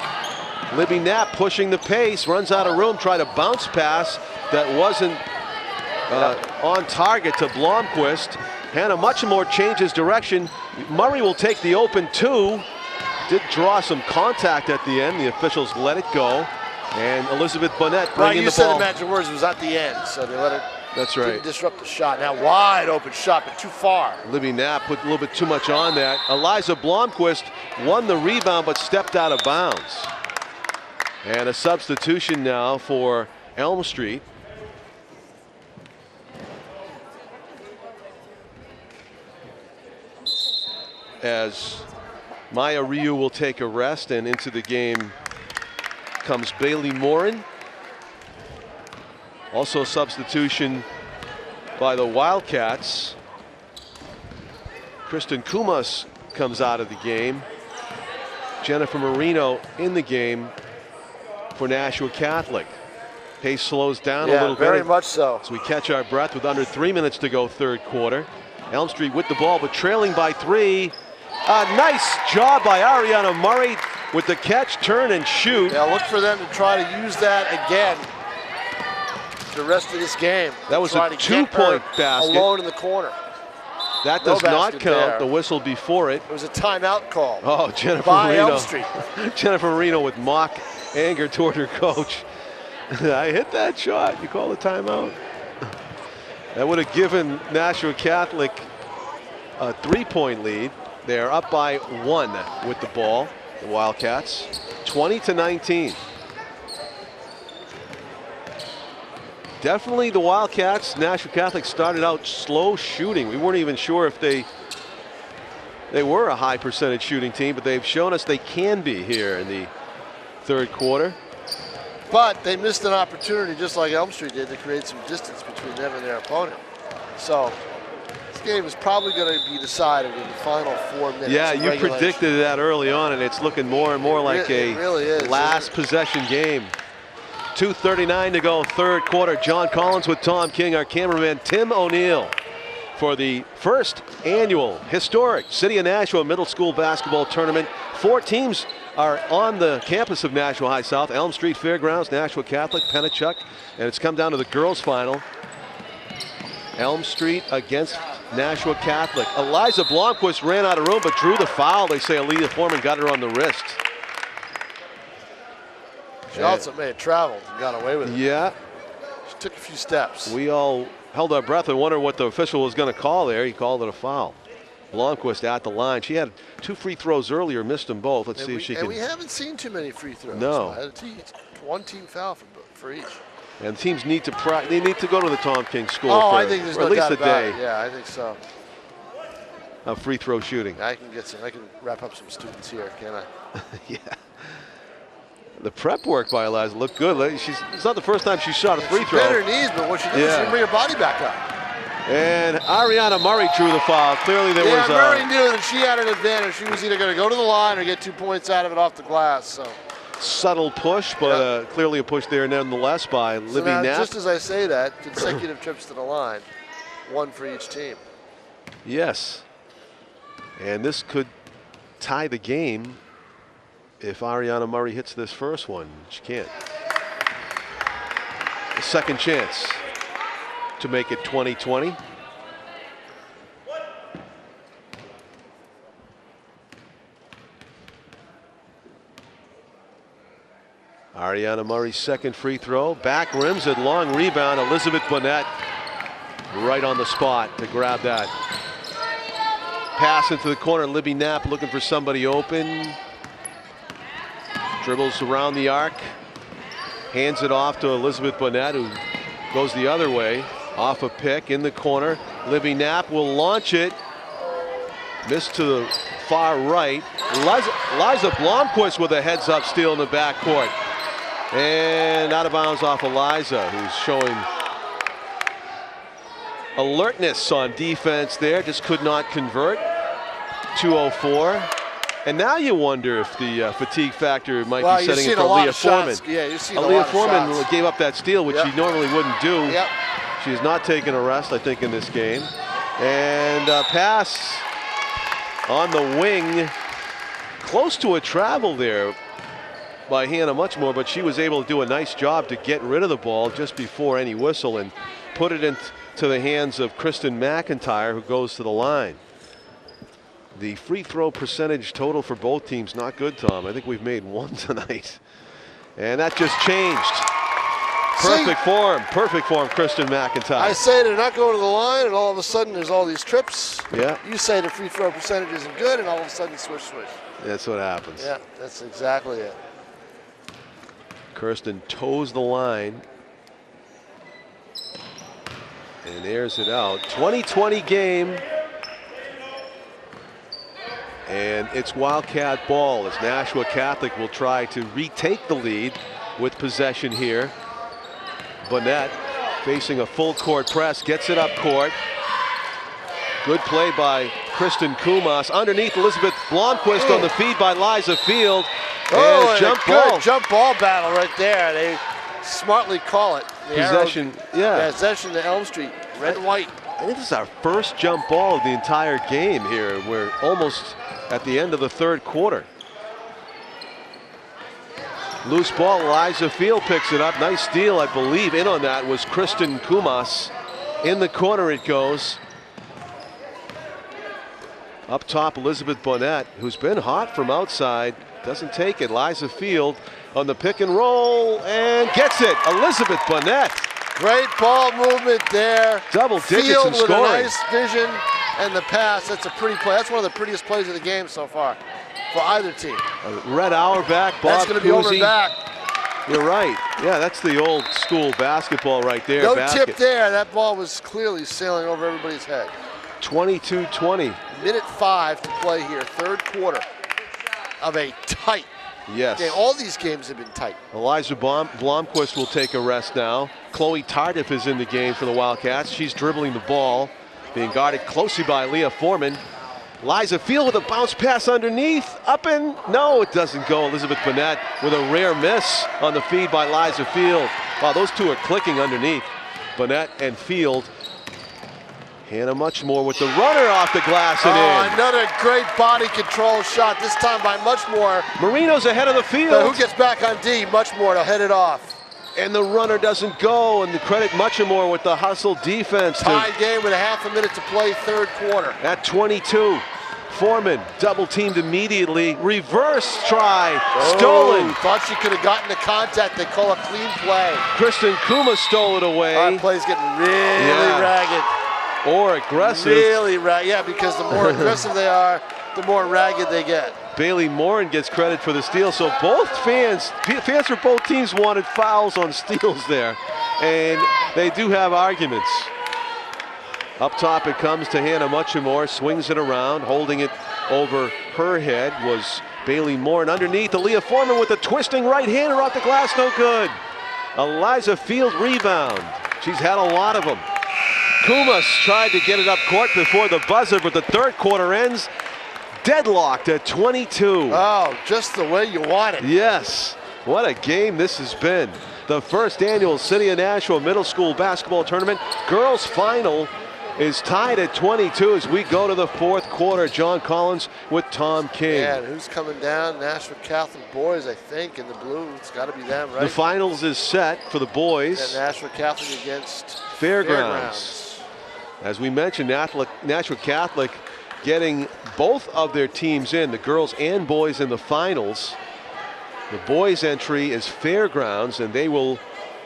Libby Knapp pushing the pace, runs out of room, tried a bounce pass that wasn't on target to Blomqvist. Hannah Muchamore changes direction. Murray will take the open 2. Did draw some contact at the end. The officials let it go. And Elizabeth Bonnet bringing the ball. You said the magic words, it was at the end, so they let it. That's right. Didn't disrupt the shot. Now wide open shot, but too far. Libby Knapp put a little bit too much on that. Eliza Blomqvist won the rebound but stepped out of bounds. And a substitution now for Elm Street. As Maya Ryu will take a rest, and into the game comes Bailey Morin. Also a substitution by the Wildcats. Kristen Kumas comes out of the game. Jennifer Marino in the game for Nashua Catholic. Pace slows down a little bit. Very much so. As we catch our breath with under 3 minutes to go third quarter. Elm Street with the ball, but trailing by 3. A nice job by Ariana Murray with the catch, turn, and shoot. Yeah, look for them to try to use that again the rest of this game. That was a 2-point basket. Alone in the corner. That does not count. The whistle before it. It was a timeout call. Oh, Jennifer by Marino. Elm Street. Jennifer Marino with mock anger toward her coach. I hit that shot. You call a timeout. That would have given Nashua Catholic a 3-point lead. They're up by 1 with the ball, the Wildcats, 20-19. Definitely the Wildcats, Nashua Catholic started out slow shooting. We weren't even sure if they were a high percentage shooting team, but they've shown us they can be here in the third quarter. But they missed an opportunity, just like Elm Street did, to create some distance between them and their opponent. So this game is probably going to be decided in the final 4 minutes. Yeah, you predicted that early on, and it's looking more and more like a last possession game. 2:39 to go, third quarter. John Collins with Tom King, our cameraman Tim O'Neill, for the first annual historic City of Nashua Middle School Basketball Tournament. 4 teams are on the campus of Nashua High South: Elm Street Fairgrounds, Nashua Catholic, Pennachuck, and it's come down to the girls' final. Elm Street against Nashua Catholic. Eliza Blomqvist ran out of room but drew the foul. They say Aaliyah Foreman got her on the wrist. She also may have traveled and got away with it. Yeah. She took a few steps. We all held our breath and wondered what the official was going to call there. He called it a foul. Blomqvist at the line. She had 2 free throws earlier, missed them both. Let's see if she can. And we haven't seen too many free throws. No. One team foul for each. And teams need to they need to go to the Tom King School for I think there's no at least a day. Yeah, I think so. Of free throw shooting. I can wrap up some students here, can't I? Yeah. The prep work by Eliza looked good. It's not the first time she shot a free throw. She bent her knees, but what she did was she bring her body back up. And Ariana Murray drew the foul. Clearly there was Murray knew that she had an advantage. She was either going to go to the line or get 2 points out of it off the glass. So subtle push, but clearly a push there nonetheless by Libby Knapp. Just as I say that, consecutive trips to the line, 1 for each team. Yes. And this could tie the game if Ariana Murray hits this first one. She can't. A second chance to make it 20-20. Ariana Murray's second free throw. Back rims it, long rebound. Elizabeth Bonnet right on the spot to grab that. Pass into the corner. Libby Knapp looking for somebody open. Dribbles around the arc. Hands it off to Elizabeth Bonnet, who Goes the other way. Off a pick in the corner. Libby Knapp will launch it. Missed to the far right. Liza Blomquist with a heads-up steal in the backcourt. And out of bounds off Eliza, who's showing alertness on defense there. Just could not convert. 2:04. And now you wonder if the fatigue factor might be setting in for Leah Foreman. Yeah, you've seen a lot of Leah Foreman shots. gave up that steal, which she normally wouldn't do. Yep. She's not taking a rest, I think, in this game. And pass on the wing, close to a travel there by Hannah Muchmore, but she was able to do a nice job to get rid of the ball just before any whistle and put it into the hands of Kristen McIntyre, who goes to the line. The free throw percentage total for both teams, not good, Tom. I think we've made one tonight. And that just changed. Perfect form, Kristen McIntyre. I say they're not going to the line, and all of a sudden there's all these trips. Yeah. You say the free throw percentage isn't good, and all of a sudden swish. That's what happens. Yeah, that's exactly it. Kirsten toes the line. And airs it out. 2020 game. And it's Wildcat ball as Nashua Catholic will try to retake the lead with possession here. Bonnet facing a full court press, gets it up court. Good play by Kristen Kumas. Underneath Elizabeth Blomquist on the feed by Liza Field. Oh, and a good jump ball battle right there. They smartly call it. The possession, possession to Elm Street, red and white. I think this is our first jump ball of the entire game here. We're almost at the end of the third quarter. Loose ball, Liza Field picks it up. Nice steal, I believe. In on that was Kristen Kumas. In the corner it goes. Up top, Elizabeth Bonnet, who's been hot from outside, doesn't take it. Liza Field on the pick and roll and gets it. Elizabeth Bonnet. Great ball movement there. Double digits Field in with scoring. a nice vision and the pass. That's a pretty play. That's one of the prettiest plays of the game so far for either team. Red Auerbach, Bob That's going to be over Cousy. and back. You're right. Yeah, that's the old school basketball right there. No basket. tip there. That ball was clearly sailing over everybody's head. 22-20. Minute 5 to play here, third quarter of a tight Yes. game. All these games have been tight. Eliza Blomquist will take a rest now. Chloe Tardif is in the game for the Wildcats. She's dribbling the ball, being guarded closely by Leah Foreman. Liza Field with a bounce pass underneath. Up and no, it doesn't go. Elizabeth Bonnet with a rare miss on the feed by Liza Field. Wow, those two are clicking underneath. Bonnet and Field. Hannah Muchmore with the runner off the glass and in. Another great body control shot, this time by Muchmore. Marino's ahead of the field. But who gets back on D? Muchmore to head it off. And the runner doesn't go, and the credit Muchmore with the hustle defense. Tied game with a half a minute to play, third quarter. At 22, Foreman double teamed immediately. Reverse try, stolen. Thought she could have gotten the contact. They call a clean play. Kristen Kuma stole it away. Our play's getting really ragged. Or aggressive. Really ragged, yeah, because the more aggressive they are, the more ragged they get. Bailey Morin gets credit for the steal. So both fans for both teams wanted fouls on steals there. And they do have arguments. Up top it comes to Hannah Muchmore, swings it around, holding it over her head was Bailey Morin. Underneath, Aaliyah Foreman with a twisting right-hander off the glass, no good. Eliza Field rebound. She's had a lot of them. Kumas tried to get it up court before the buzzer, but the third quarter ends deadlocked at 22. Oh, just the way you want it. Yes, what a game this has been. The first annual City of Nashua Middle School Basketball Tournament girls final is tied at 22 as we go to the fourth quarter. John Collins with Tom King. Yeah, and who's coming down? Nashua Catholic boys, I think, in the blue. It's got to be them, right? The finals is set for the boys. And Nashua Catholic against Fairgrounds. As we mentioned, Nashua Catholic getting both of their teams in, the girls and boys in the finals. The boys' entry is Fairgrounds, and they will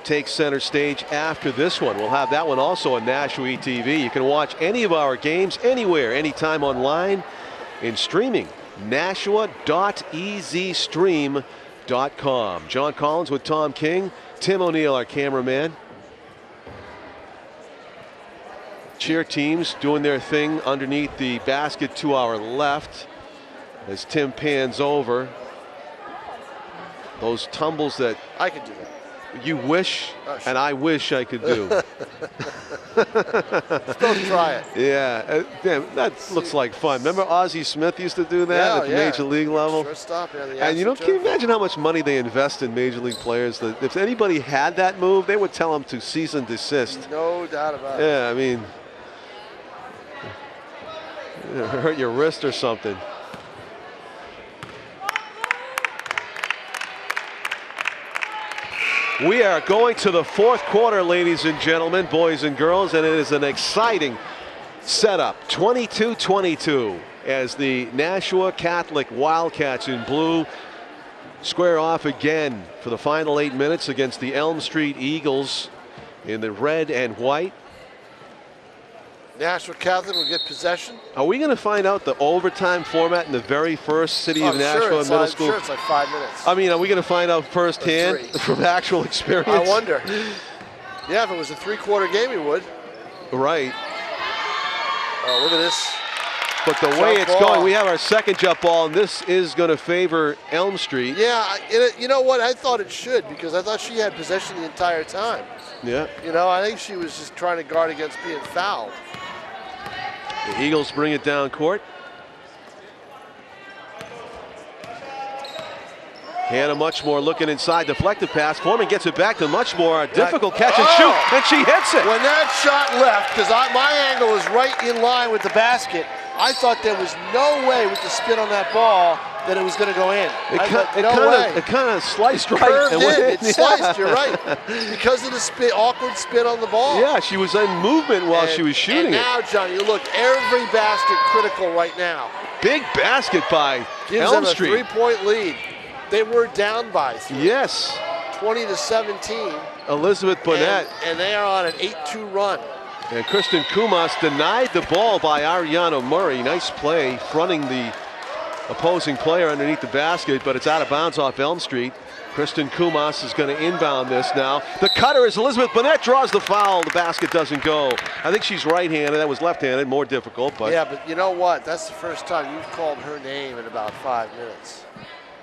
take center stage after this one. We'll have that one also on Nashua TV. You can watch any of our games anywhere, anytime online in streaming. Nashua.ezstream.com. John Collins with Tom King, Tim O'Neill, our cameraman. cheer teams doing their thing underneath the basket to our left as Tim pans over. Those tumbles that I could do that. you wish, Oh, sure. and I wish I could do. Let's go try it. Yeah, damn, that looks like fun. Remember Ozzie Smith used to do that at the Major League level? Shortstop, yeah, the And you know, acid can you turf. imagine how much money they invest in Major League players? That if anybody had that move, they would tell them to cease and desist. No doubt about it. Yeah, I mean, hurt your wrist or something. We are going to the fourth quarter, ladies and gentlemen, boys and girls, and it is an exciting setup. 22-22 as the Nashua Catholic Wildcats in blue square off again for the final 8 minutes against the Elm Street Eagles in the red and white. Nashua Catholic will get possession. Are we going to find out the overtime format in the very first City of Nashua Middle School? I'm sure it's like 5 minutes. I mean, are we going to find out firsthand from actual experience? I wonder. Yeah, if it was a 3-quarter game, we would. Right. Oh, look at this. But the way it's going, we have our second jump ball, and this is going to favor Elm Street. Yeah, you know what? I thought it should, because I thought she had possession the entire time. Yeah. You know, I think she was just trying to guard against being fouled. The Eagles bring it down court. Hannah Muchmore looking inside, deflected pass. Foreman gets it back to Muchmore. A difficult catch and shoot, and she hits it. When that shot left, because my angle was right in line with the basket, I thought there was no way with the spin on that ball that it was going to go in. It kind of sliced right. Curved and went in. It sliced, you're right. Because of the awkward spin on the ball. Yeah, she was in movement while she was shooting and now, Johnny, you look, every basket critical right now. Big basket by Gives Elm them a Street. 3-point lead. They were down by 3. Yes. 20-17. Elizabeth Burnett. And they are on an 8-2 run. And Kristen Kumas denied the ball by Ariana Murray. Nice play, fronting the opposing player underneath the basket, but it's out of bounds off Elm Street. Kristen Kumas is going to inbound this now. The cutter is Elizabeth Burnett, draws the foul. The basket doesn't go. I think she's right-handed. That was left-handed, more difficult. But yeah, but you know what? That's the first time you've called her name in about 5 minutes.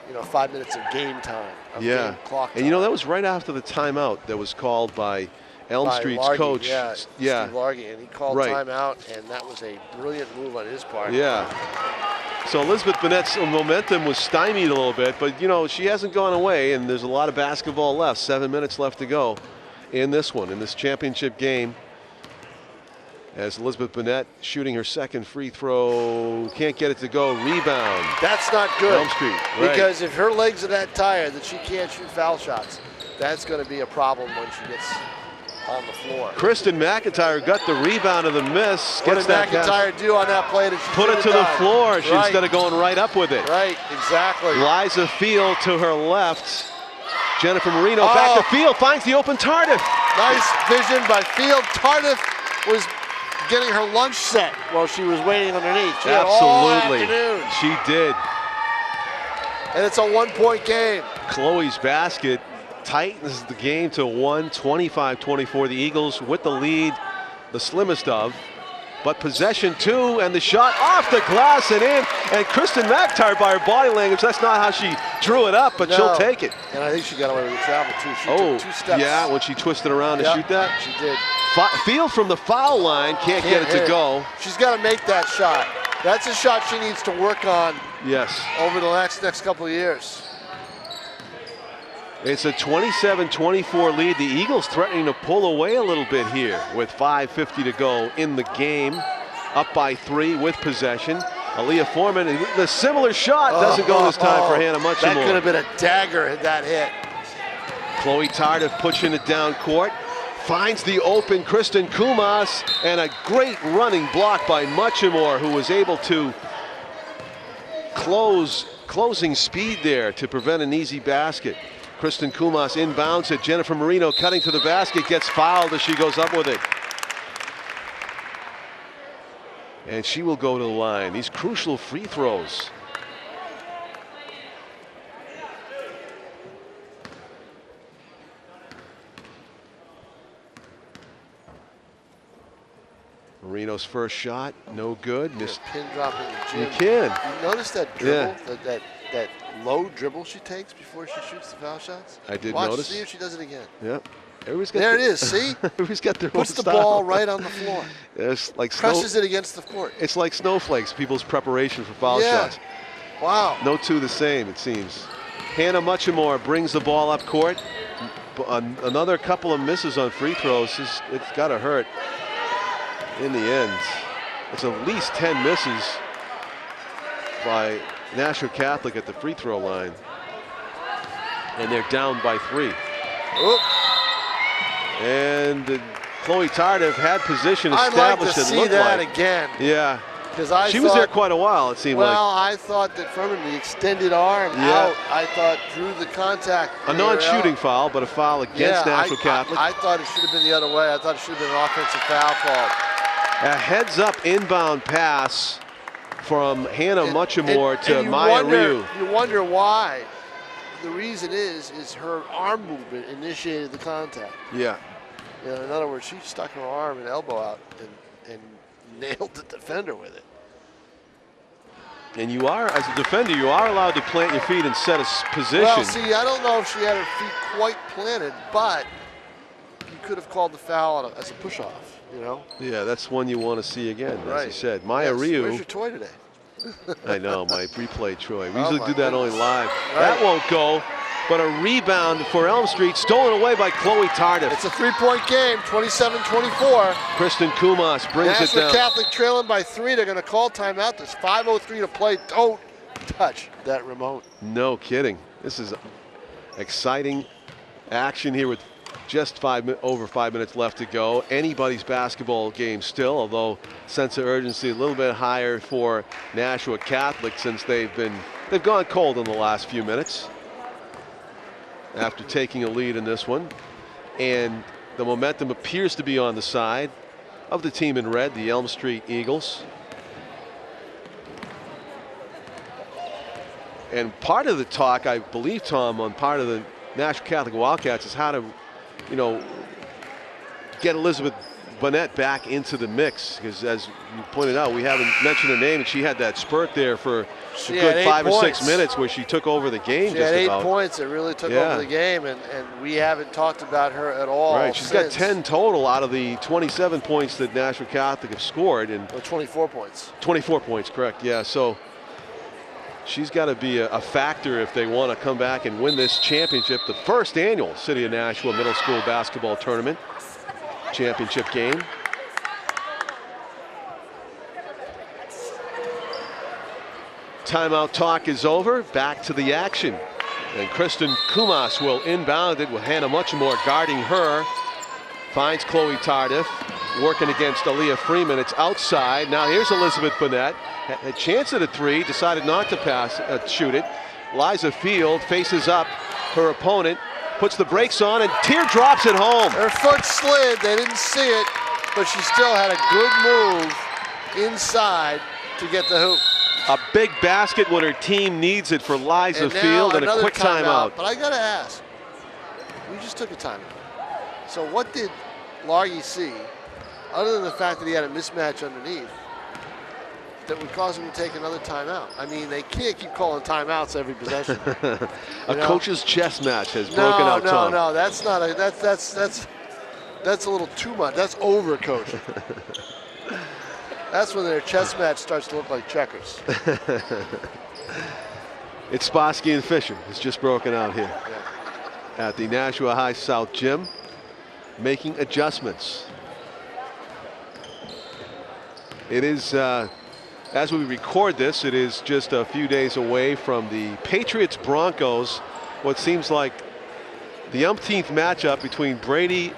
You know, 5 minutes of game time. Game clock time. And you know, that was right after the timeout that was called by Elm Street's Largy, coach. Yeah, Steve Largy, and he called timeout, and that was a brilliant move on his part. Yeah. So Elizabeth Burnett's momentum was stymied a little bit, but you know, she hasn't gone away, and there's a lot of basketball left. 7 minutes left to go in this one, in this championship game. As Elizabeth Burnett shooting her second free throw, can't get it to go, rebound. That's not good. Elm Street, because if her legs are that tired that she can't shoot foul shots, that's going to be a problem when she gets on the floor. Kristen McIntyre got the rebound of the miss. What did McIntyre do on that play? Put it to the floor instead of going right up with it. Right, exactly. Liza Field to her left. Jennifer Marino back to Field, finds the open Tardif. Nice vision by Field. Tardif was getting her lunch set while she was waiting underneath. She Absolutely, she did. And it's a 1-point game. Chloe's basket tightens the game to 25-24. The Eagles with the lead, the slimmest of. But possession 2, and the shot off the glass and in. And Kristen McIntyre, by her body language, that's not how she drew it up, but she'll take it. And I think she got away with the travel too. She took 2 steps. Yeah, when she twisted around to shoot that. She did. Field from the foul line, can't get it to go. She's got to make that shot. That's a shot she needs to work on. Yes. Over the next couple of years. It's a 27-24 lead. The Eagles threatening to pull away a little bit here with 5:50 to go in the game. Up by 3 with possession. Aaliyah Foreman, the similar shot doesn't go this time for Hannah Muchmore. That could have been a dagger had that hit. Chloe Tardif pushing it down court. Finds the open Kristen Kumas, and a great running block by Muchmore, who was able to closing speed there to prevent an easy basket. Kristen Kumas inbounds it. Jennifer Marino cutting to the basket, gets fouled as she goes up with it. And she will go to the line. These crucial free throws. Marino's first shot, no good. Missed. Pin drop in the gym. You can. You notice that dribble, that low dribble she takes before she shoots the foul shots? I did Watch, notice. See if she does it again. Yep. Everybody's got There it is, see? Everybody's got their Puts own the style. ball right on the floor. It's like Presses it against the court. It's like snowflakes, people's preparation for foul Yeah. shots. Wow. No two the same, it seems. Hannah Muchamore brings the ball up court. Another couple of misses on free throws. It's got to hurt in the end. It's at least 10 misses by Nashua Catholic at the free throw line. And they're down by 3. Oop. And Chloe Tardif had position I'd established. like to it see looked that like. again. Yeah. Because she was there quite a while, it seemed well, like. I thought that from the extended arm out, I thought drew the contact. A non-shooting foul, but a foul against Nashua Catholic. I thought it should have been the other way. I thought it should have been an offensive foul called. A heads-up inbound pass from Hannah Muchamore to and Maya Ryu. You wonder why. The reason is her arm movement initiated the contact. Yeah. You know, in other words, she stuck her arm and elbow out and nailed the defender with it. And you are, as a defender, you are allowed to plant your feet and set a position. Well, see, I don't know if she had her feet quite planted, but you could have called the foul as a push-off, you know? Yeah, that's one you want to see again, Right. as you said. Maya Ryu. Where's your toy today? I know, my replay, Troy. We Oh, usually my do that only goodness. live. Right. That won't go, but a rebound for Elm Street, stolen away by Chloe Tardif. It's a three-point game, 27-24. Kristen Kumas brings it Nashua down. Catholic trailing by 3. They're going to call timeout. There's 5:03 to play. Don't touch that remote. No kidding. This is exciting action here with just over 5 minutes left to go. Anybody's basketball game still, although sense of urgency a little bit higher for Nashua Catholic since they've gone cold in the last few minutes after taking a lead in this one. And the momentum appears to be on the side of the team in red, the Elm Street Eagles. And part of the talk, I believe, Tom, on part of the Nashua Catholic Wildcats is how to, you know, get Elizabeth Bonnet back into the mix. Because as you pointed out, we haven't mentioned her name, and she had that spurt there for a good 5 or 6 minutes where she took over the game. She had 8 points. It really took over the game, and we haven't talked about her at all. Right, she's got 10 total out of the 27 points that Nashua Catholic have scored. And 24 points. 24 points, correct, yeah. So she's got to be a factor if they want to come back and win this championship, the first annual City of Nashua Middle School Basketball Tournament championship game. Timeout talk is over. Back to the action. And Kristen Kumas will inbound it with Hannah Muchamore guarding her. Finds Chloe Tardif working against Aaliyah Freeman. It's outside. Now here's Elizabeth Bonnet. A chance at a 3, decided not to shoot it. Liza Field faces up her opponent, puts the brakes on, and teardrops it home. Her foot slid. They didn't see it, but she still had a good move inside to get the hoop. A big basket when her team needs it for Liza Field, and a quick timeout. But I got to ask, we just took a timeout. So what did Largy see, other than the fact that he had a mismatch underneath, that would cause him to take another timeout? I mean, they can't keep calling timeouts every possession. A coach's chess match has broken out, Tom. No, that's not a, that's a little too much. That's over coaching. That's when their chess match starts to look like checkers. It's Spassky and Fisher. It's just broken out here at the Nashua High South Gym, making adjustments. It is, as we record this, it is just a few days away from the Patriots-Broncos, what seems like the umpteenth matchup between Brady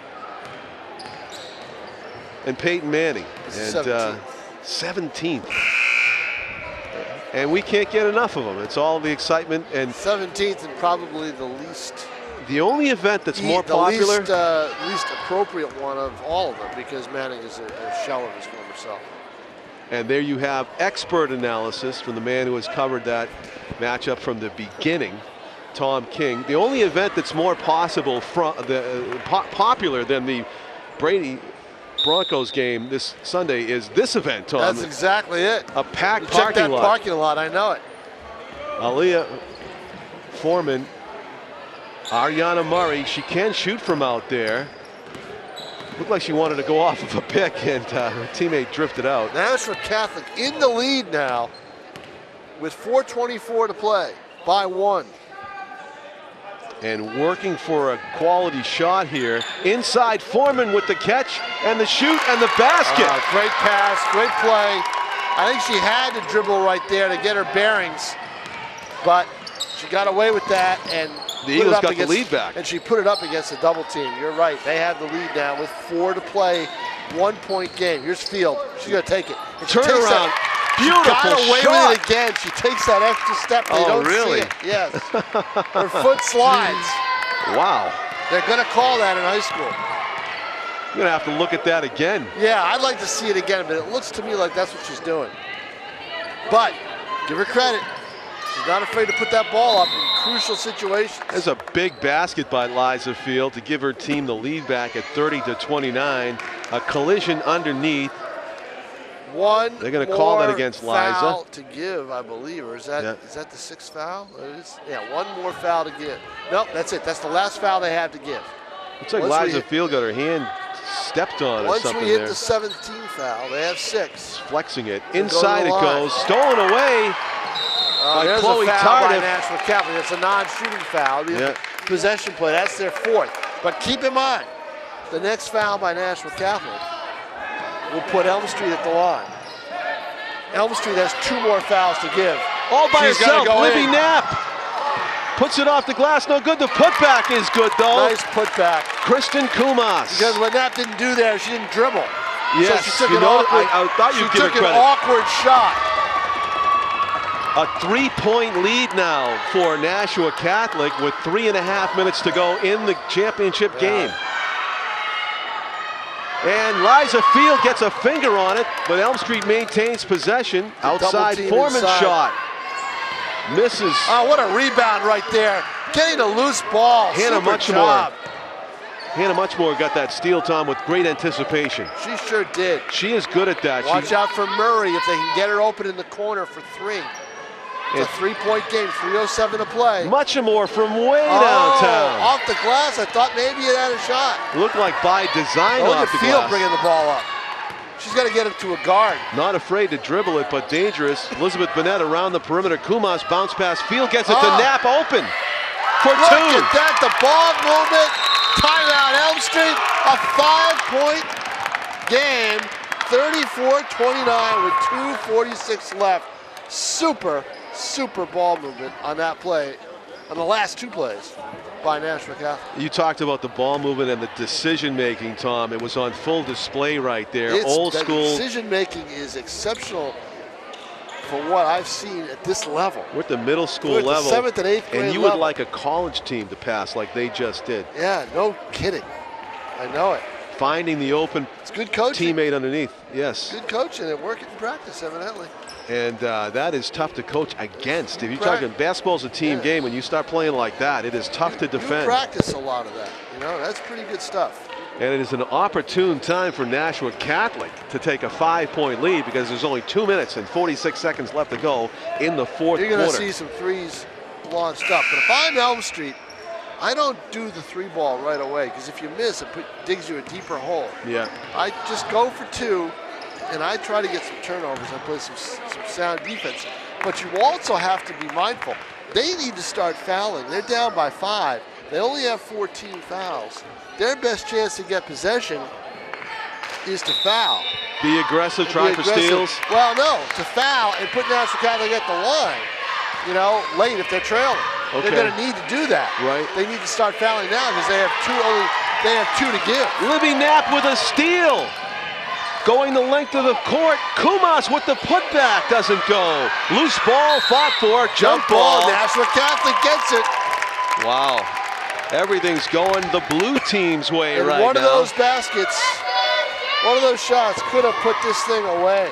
and Peyton Manning. And 17th. And we can't get enough of them. It's all the excitement. And 17th and probably the least. The only event that's more popular. Least appropriate one of all of them, because Manning is a shell of his former self. And there you have expert analysis from the man who has covered that matchup from the beginning, Tom King. The only event that's more popular than the Brady Broncos game this Sunday is this event, Tom. That's exactly it. A packed Check parking that lot. parking lot. I know it. Aaliyah Foreman, Ariana Murray, she can shoot from out there. Looked like she wanted to go off of a pick, and her teammate drifted out. Nashua Catholic in the lead now with 4:24 to play by 1. And working for a quality shot here. Inside, Foreman with the catch and the shoot and the basket. Great pass, great play. I think she had to dribble right there to get her bearings, but she got away with that, and the Eagles got the lead back. And she put it up against a double team. You're right. They have the lead now with 4 to play. 1-point game. Here's Field. She's going to take it. Turn around. Beautiful she got away shot. with it again. She takes that extra step. They don't really? see it. Yes. Her foot slides. Wow. They're going to call that in high school. You're going to have to look at that again. Yeah, I'd like to see it again, but it looks to me like that's what she's doing. But give her credit. She's not afraid to put that ball up in crucial situations. There's a big basket by Liza Field to give her team the lead back at 30-29. A collision underneath. They're going to call that against Liza. Foul to give, I believe, or is that is that the 6th foul? Yeah, 1 more foul to give. Nope, that's it. That's the last foul they have to give. Looks like Liza Field got her hand stepped on or something there. Once we hit there. the 17th foul, they have 6. Flexing it. Inside it goes. Stolen away by Chloe a foul by Tardif. Nashua Catholic. It's a non-shooting foul. Possession play. That's their 4th. But keep in mind, the next foul by Nashua Catholic will put Elm Street at the line. Elm Street has 2 more fouls to give. All by She's herself. go Libby in. Knapp puts it off the glass. No good. The putback is good, though. Nice putback. Kristen Kumas. Because what Knapp didn't do there, she didn't dribble. Yes, so she took I thought you'd give her an credit. awkward shot. A 3-point lead now for Nashua Catholic with 3.5 minutes to go in the championship game. And Liza Field gets a finger on it, but Elm Street maintains possession. Outside Foreman shot. Misses. Oh, what a rebound right there. Getting a loose ball. Hannah Super Muchmore. job. Hannah Muchmore got that steal, Tom, with great anticipation. She sure did. She is good at that. Watch out for Murray if they can get her open in the corner for 3. It's a 3-point game, 3:07 to play. Muchmore from way downtown. Off the glass, I thought maybe it had a shot. Looked like by design Look off at the Field glass. bringing the ball up. She's got to get it to a guard. Not afraid to dribble it, but dangerous. Elizabeth Burnett around the perimeter. Kumas bounce pass. Field gets it to Knapp open for 2. Look at that, the ball movement. Timeout Elm Street, a 5-point game, 34-29 with 2:46 left. Super ball movement on that play, on the last 2 plays by Nashua Catholic. You talked about the ball movement and the decision making, Tom. It was on full display right there. Old school. The decision making is exceptional for what I've seen at this level. We're at the middle school We're at level. the 7th and 8th grade and you level. would like a college team to pass like they just did. Yeah, no kidding. I know it. Finding the open It's good coaching. teammate underneath. Yes. Good coaching and working in practice, evidently. And that is tough to coach against. If you're talking basketball's a team game, when you start playing like that, it is tough to defend. You practice a lot of that. You know, that's pretty good stuff. And it is an opportune time for Nashua Catholic to take a 5-point lead because there's only 2 minutes and 46 seconds left to go in the 4th quarter. You're going to see some threes launched up. But if I'm Elm Street, I don't do the 3-ball right away because if you miss, it digs you a deeper hole. Yeah. I just go for 2, and I try to get some turnovers and play some sound defense. But you also have to be mindful. They need to start fouling. They're down by 5. They only have 14 fouls. Their best chance to get possession is to foul. Be aggressive, try for steals. Well, no, to foul and put Nashua Catholic at the line, you know, late if they're trailing. Okay. They're going to need to do that. Right. They need to start fouling now because they have 2 to give. Libby Knapp with a steal. Going the length of the court. Kumas with the putback doesn't go. Loose ball fought for. Jump ball. Nashua Catholic gets it. Wow. Everything's going the blue team's way And right one now. of those baskets, one of those shots could have put this thing away.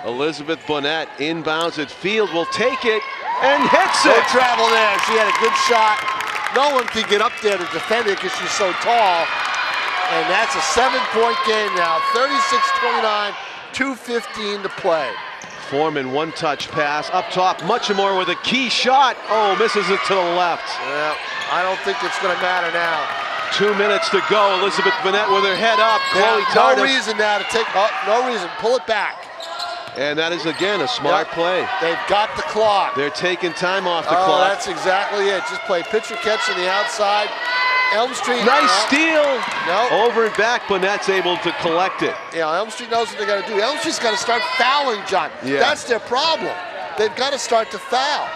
Elizabeth Bonnett inbounds at Field, will take it and hits No it. travel there. She had a good shot. No one can get up there to defend it because she's so tall. And that's a 7-point game now. 36-29, 2:15 to play. Foreman, one-touch pass up top. Muchamore with a key shot. Oh, misses it to the left. Well, I don't think it's going to matter now. 2 minutes to go. Elizabeth Burnett with her head up. Chloe No Tardif. reason now to take. Oh, no reason. Pull it back. And that is, again, a smart play. They've got the clock. They're taking time off the Oh, clock. that's exactly it. Just play pitcher catch on the outside. Elm Street. Nice steal. No. Over and back. Burnett's able to collect it. Yeah, Elm Street knows what they got to do. Elm Street's got to start fouling, John. Yeah. That's their problem. They've got to start to foul.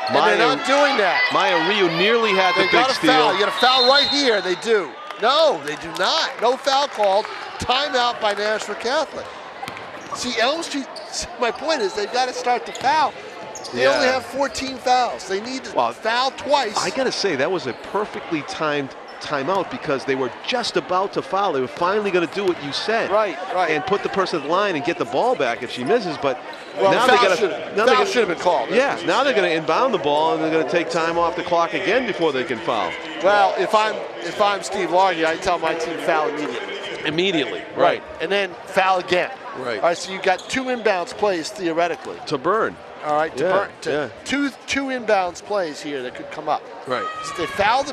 And they're not doing that. Maya Ryu nearly had the They've big got to steal. foul. You got to foul right here. They do. No, they do not. No foul called. Timeout by Nashua Catholic. See, Elm Street, my point is they've got to start to foul. They only have 14 fouls. They need to foul twice. I got to say, that was a perfectly timed timeout because they were just about to foul. They were finally going to do what you said. Right. And put the person at the line and get the ball back if she misses. But well, now foul they should have been called. Yeah, now they're going to inbound the ball and they're going to take time off the clock again before they can foul. Well, if I'm Steve Largy, I tell my team foul immediately. Immediately, right. And then foul again. Right. All right, so you got 2 inbounds plays theoretically. To burn. All right, two inbounds plays here that could come up. Right. So they foul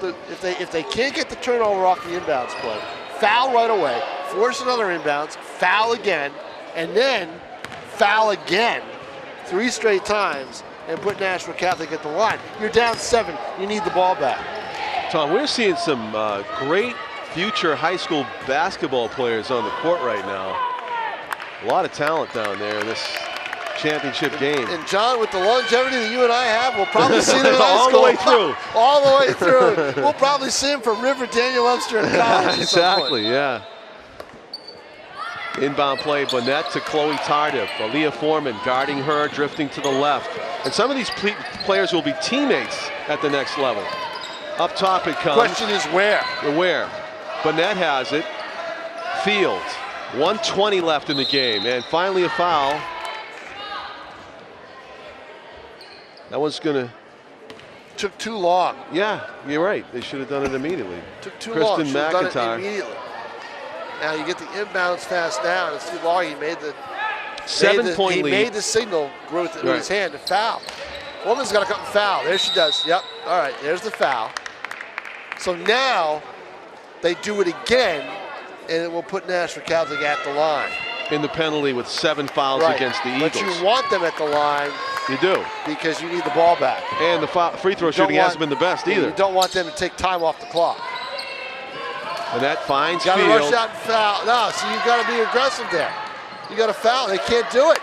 if they can't get the turnover off the inbounds play, foul right away, force another inbounds, foul again, and then foul again 3 straight times and put Nashua Catholic at the line. You're down 7. You need the ball back. Tom, we're seeing some great future high school basketball players on the court right now. A lot of talent down there in this championship game. And John, with the longevity that you and I have, we'll probably see them in high all school. the way through. All the way through. We'll probably see him from River Daniel Webster in college. Exactly, yeah. Inbound play, Burnett to Chloe Tardif. Aaliyah Foreman guarding her, drifting to the left. And some of these players will be teammates at the next level. Up top it comes. Question is where? Where? Burnett has it. Field. 1:20 left in the game. And finally a foul. That one's going to... Took too long. Yeah, you're right. They should have done it immediately. Took too long. Kristen Should have done it McIntyre. immediately. Now you get the inbounds pass down. And Steve Law, he made the 7-point He lead. made the signal with his hand to foul. Woman's got to come and foul. There she does. Yep. All right. There's the foul. So now they do it again, and it will put Nashua Catholic at the line. In the penalty with 7 fouls against the Eagles. But you want them at the line. You do. Because you need the ball back. And the free throw shooting hasn't been the best either. You don't want them to take time off the clock. And that finds Field. Field. Got to rush out and foul. No, so you've got to be aggressive there. You got to foul. They can't do it.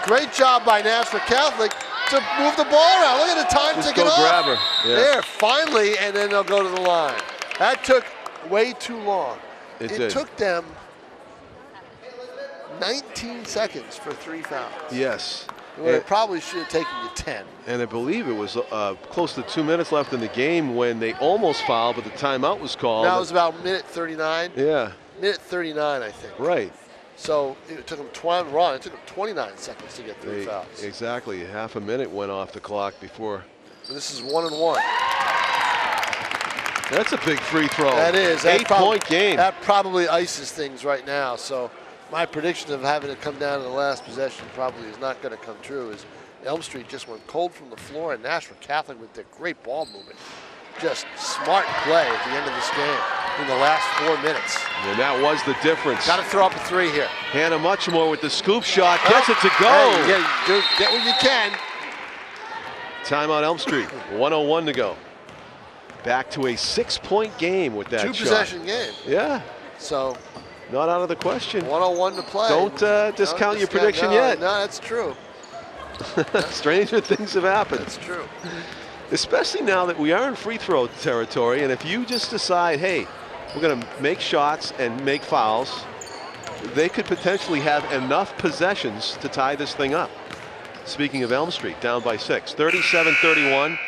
Great job by Nashua Catholic to move the ball around. Look at the time ticking off. Grab her. Yeah. There, finally, and then they'll go to the line. That took way too long. It took them 19 seconds for 3 fouls. Yes. Well, it probably should have taken you 10. And I believe it was close to 2 minutes left in the game when they almost fouled, but the timeout was called. That was about minute 39. Yeah. Minute 39, I think. Right. So it took them 29 seconds to get 3 fouls. Exactly. Half a minute went off the clock before. And this is 1-1. That's a big free throw. That is. 8-point game. That probably ices things right now. So my prediction of having it come down to the last possession probably is not going to come true. As Elm Street just went cold from the floor, and Nashua Catholic with their great ball movement. Just smart play at the end of this game in the last 4 minutes. And that was the difference. Got to throw up a 3 here. Hannah Muchamore with the scoop shot. Gets it to go. Hey, get what you can. Timeout Elm Street. 1:01 to go. Back to a 6-point game with that shot. 2-possession game. Yeah. So not out of the question. 1:01 to play. Don't discount your prediction yet. No, that's true. Stranger things have happened. That's true. Especially now that we are in free throw territory, and if you just decide, hey, we're going to make shots and make fouls, they could potentially have enough possessions to tie this thing up. Speaking of Elm Street, down by 6, 37-31.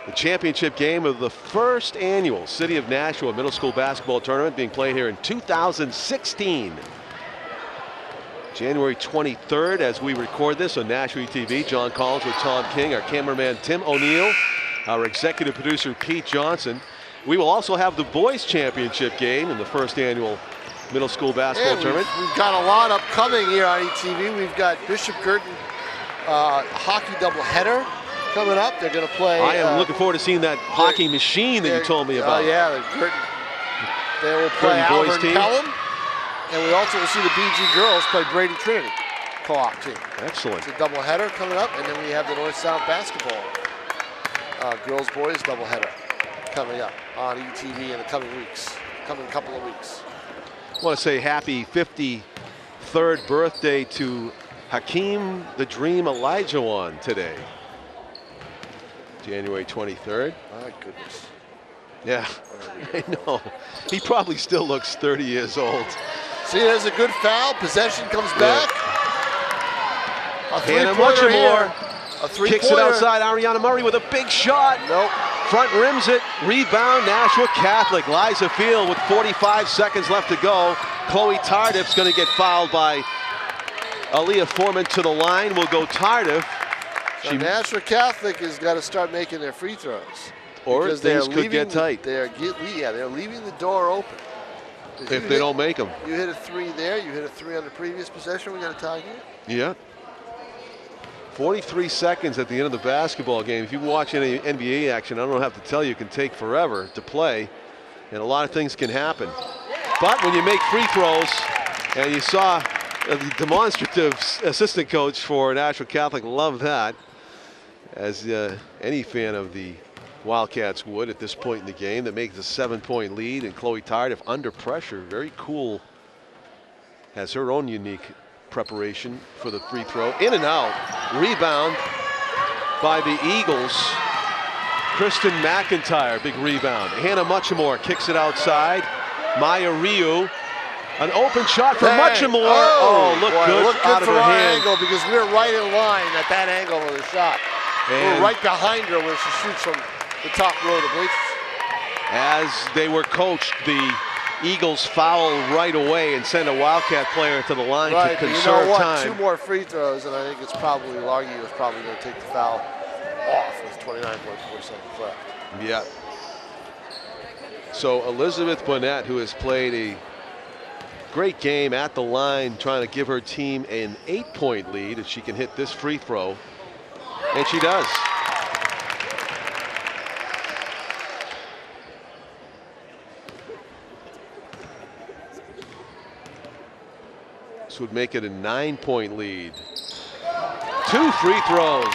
The championship game of the first annual City of Nashua middle school basketball tournament being played here in 2016. January 23rd as we record this on Nashua TV. John Collins with Tom King, our cameraman Tim O'Neill, our executive producer Pete Johnson. We will also have the boys championship game in the first annual middle school basketball tournament. We've got a lot upcoming here on ETV. We've got Bishop Girton hockey doubleheader coming up. They're going to play. I am looking forward to seeing that hockey machine that you told me about. Oh yeah, the Girton. They will play Girton boys Alvern team. Pelham, and we also will see the BG girls play Brady Trinity co-op team. Excellent. It's a doubleheader coming up, and then we have the North-South basketball girls-boys doubleheader coming up on ETV in the coming couple of weeks. I want to say happy 53rd birthday to Hakeem the Dream Olajuwon today. January 23rd. My goodness. Yeah, I know. He probably still looks 30 years old. See, there's a good foul. Possession comes back. A Hannah three-pointer here. Muchamore A three-pointer. kicks it outside. Ariana Murray with a big shot. Nope. Front rims it. Rebound. Nashua Catholic. Liza Field with 45 seconds left to go. Chloe Tardif's going to get fouled by Aaliyah Foreman to the line. Will go Tardif. So Nashua Catholic has got to start making their free throws. Or because things could get tight. They're leaving the door open. If they don't make them. You hit a three there. You hit a three on the previous possession. We got a tie here. Yeah. 43 seconds at the end of the basketball game. If you watch any NBA action, I don't have to tell you, it can take forever to play, and a lot of things can happen. But when you make free throws, and you saw the demonstrative assistant coach for Nashua Catholic love that, as any fan of the Wildcats would at this point in the game, that makes a 7-point lead, and Chloe Tardif under pressure, very cool, has her own unique preparation for the free throw. In and out. Rebound by the Eagles. Kristen McIntyre, big rebound. Hannah Muchamore kicks it outside. Maya Ryu. An open shot for Muchamore. Oh, look good, look out good of from her our hand. angle because we're right in line at that angle with the shot. And we're right behind her where she shoots from the top row of the bleachers. as they were coached, the Eagles foul right away and send a Wildcat player to the line to Right, but conserve you know what? time. 2 more free throws, and I think it's probably Largy was probably going to take the foul off with 29.4 seconds left. Yeah. So Elizabeth Bonnet, who has played a great game at the line, trying to give her team an 8-point lead if she can hit this free throw, and she does. This would make it a 9-point lead. 2 free throws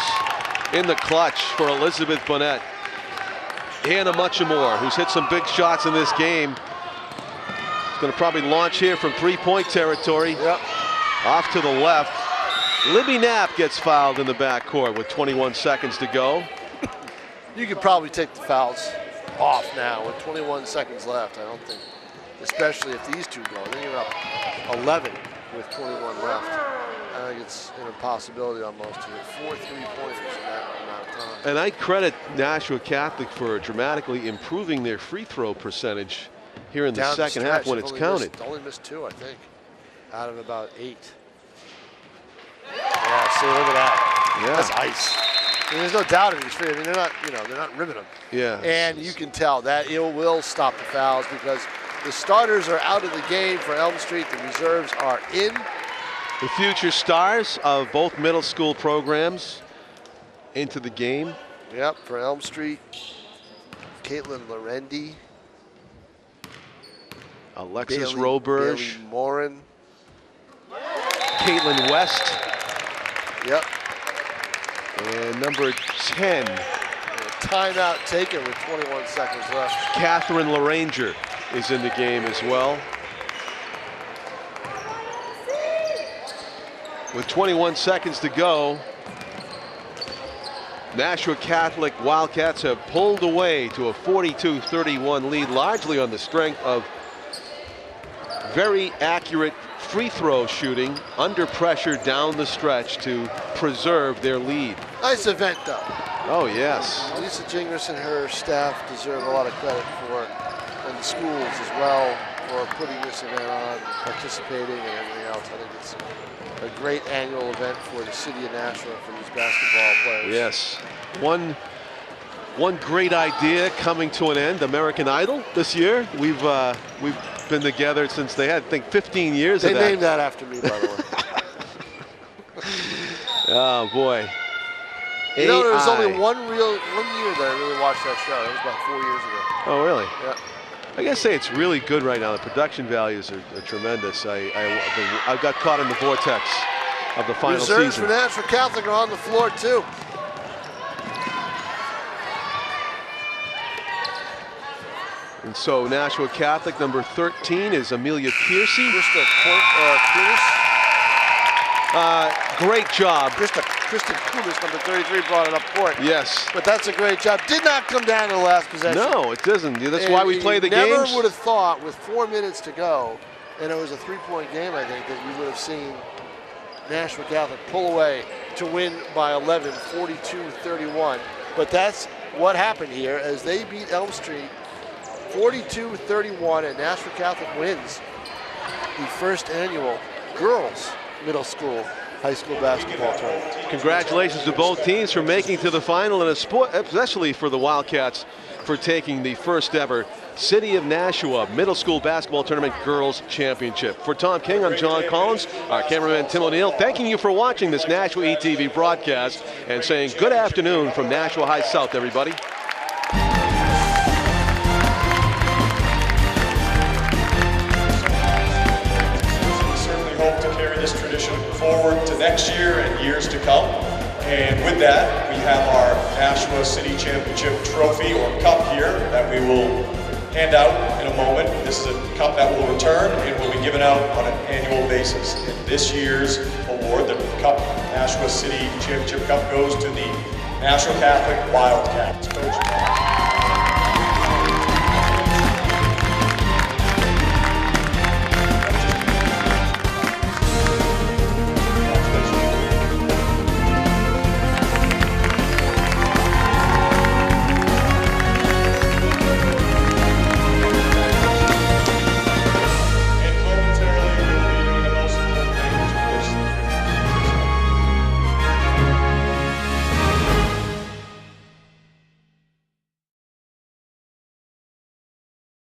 in the clutch for Elizabeth Bonnet. Hannah Muchamore, who's hit some big shots in this game, is going to probably launch here from 3-point territory. Yep. Off to the left. Libby Knapp gets fouled in the backcourt with 21 seconds to go. You could probably take the fouls off now with 21 seconds left. I don't think, especially if these two go. Then you're up 11 with 21 left. I think it's an impossibility almost to hit 4 3-pointers in that amount of time. And I credit Nashua Catholic for dramatically improving their free throw percentage here in the Down second half stretch, when they've it's only counted. Only missed 2, I think, out of about 8. Yeah, see, look at that. Yeah. That's ice. I mean, there's no doubt in these free. I mean, they're not, they're not ribbing them. Yeah. And you can tell that it will stop the fouls because the starters are out of the game for Elm Street. The reserves are in. The future stars of both middle school programs into the game. Yep, for Elm Street, Caitlin Lorendi, Alexis Bailey Roberge, Morin. Caitlin West, Yep. and number 10, Timeout taken with 21 seconds left. Catherine Laranger is in the game as well. With 21 seconds to go, Nashua Catholic Wildcats have pulled away to a 42-31 lead, largely on the strength of very accurate free throw shooting under pressure down the stretch to preserve their lead. Nice event, though. Oh, yes. Lisa Gingras and her staff deserve a lot of credit for, and the schools as well, for putting this event on, participating, and everything else. I think it's a great annual event for the city of Nashua for these basketball players. Yes. One One great idea coming to an end, American Idol this year. We've been together since they had, I think, 15 years They of that. named that after me, by the way. Oh, boy. You know, there was AI. only one year that I really watched that show. That was about 4 years ago. Oh, really? Yeah. I gotta say it's really good right now. The production values are tremendous. I got caught in the vortex of the final Reserves season. for Nashua Catholic are on the floor, too. And so Nashua Catholic, number 13 is Amelia Piercy. Krista Kunis. Great job. Kristen Kunis, number 33, brought it up court. Yes. But that's a great job. Did not come down to the last possession. No, it doesn't. That's And why we play the games. Never would have thought with 4 minutes to go, and it was a 3-point game, I think, that you would have seen Nashua Catholic pull away to win by 11, 42-31. But that's what happened here as they beat Elm Street 42-31, and Nashua Catholic wins the first annual girls middle school high school basketball tournament. Congratulations to both teams for making to the final, and especially for the Wildcats for taking the first ever City of Nashua Middle School Basketball Tournament Girls Championship. For Tom King, I'm John Collins, our cameraman Tim O'Neill, thanking you for watching this Nashua ETV broadcast and saying good afternoon from Nashua High South, everybody. We certainly hope to carry this tradition forward to next year and years to come. And with that, we have our Nashua City Championship trophy or cup here that we will hand out in a moment. This is a cup that will return and will be given out on an annual basis. And this year's award, the Cup Nashua City Championship Cup, goes to the Nashua Catholic Wildcats. Coach.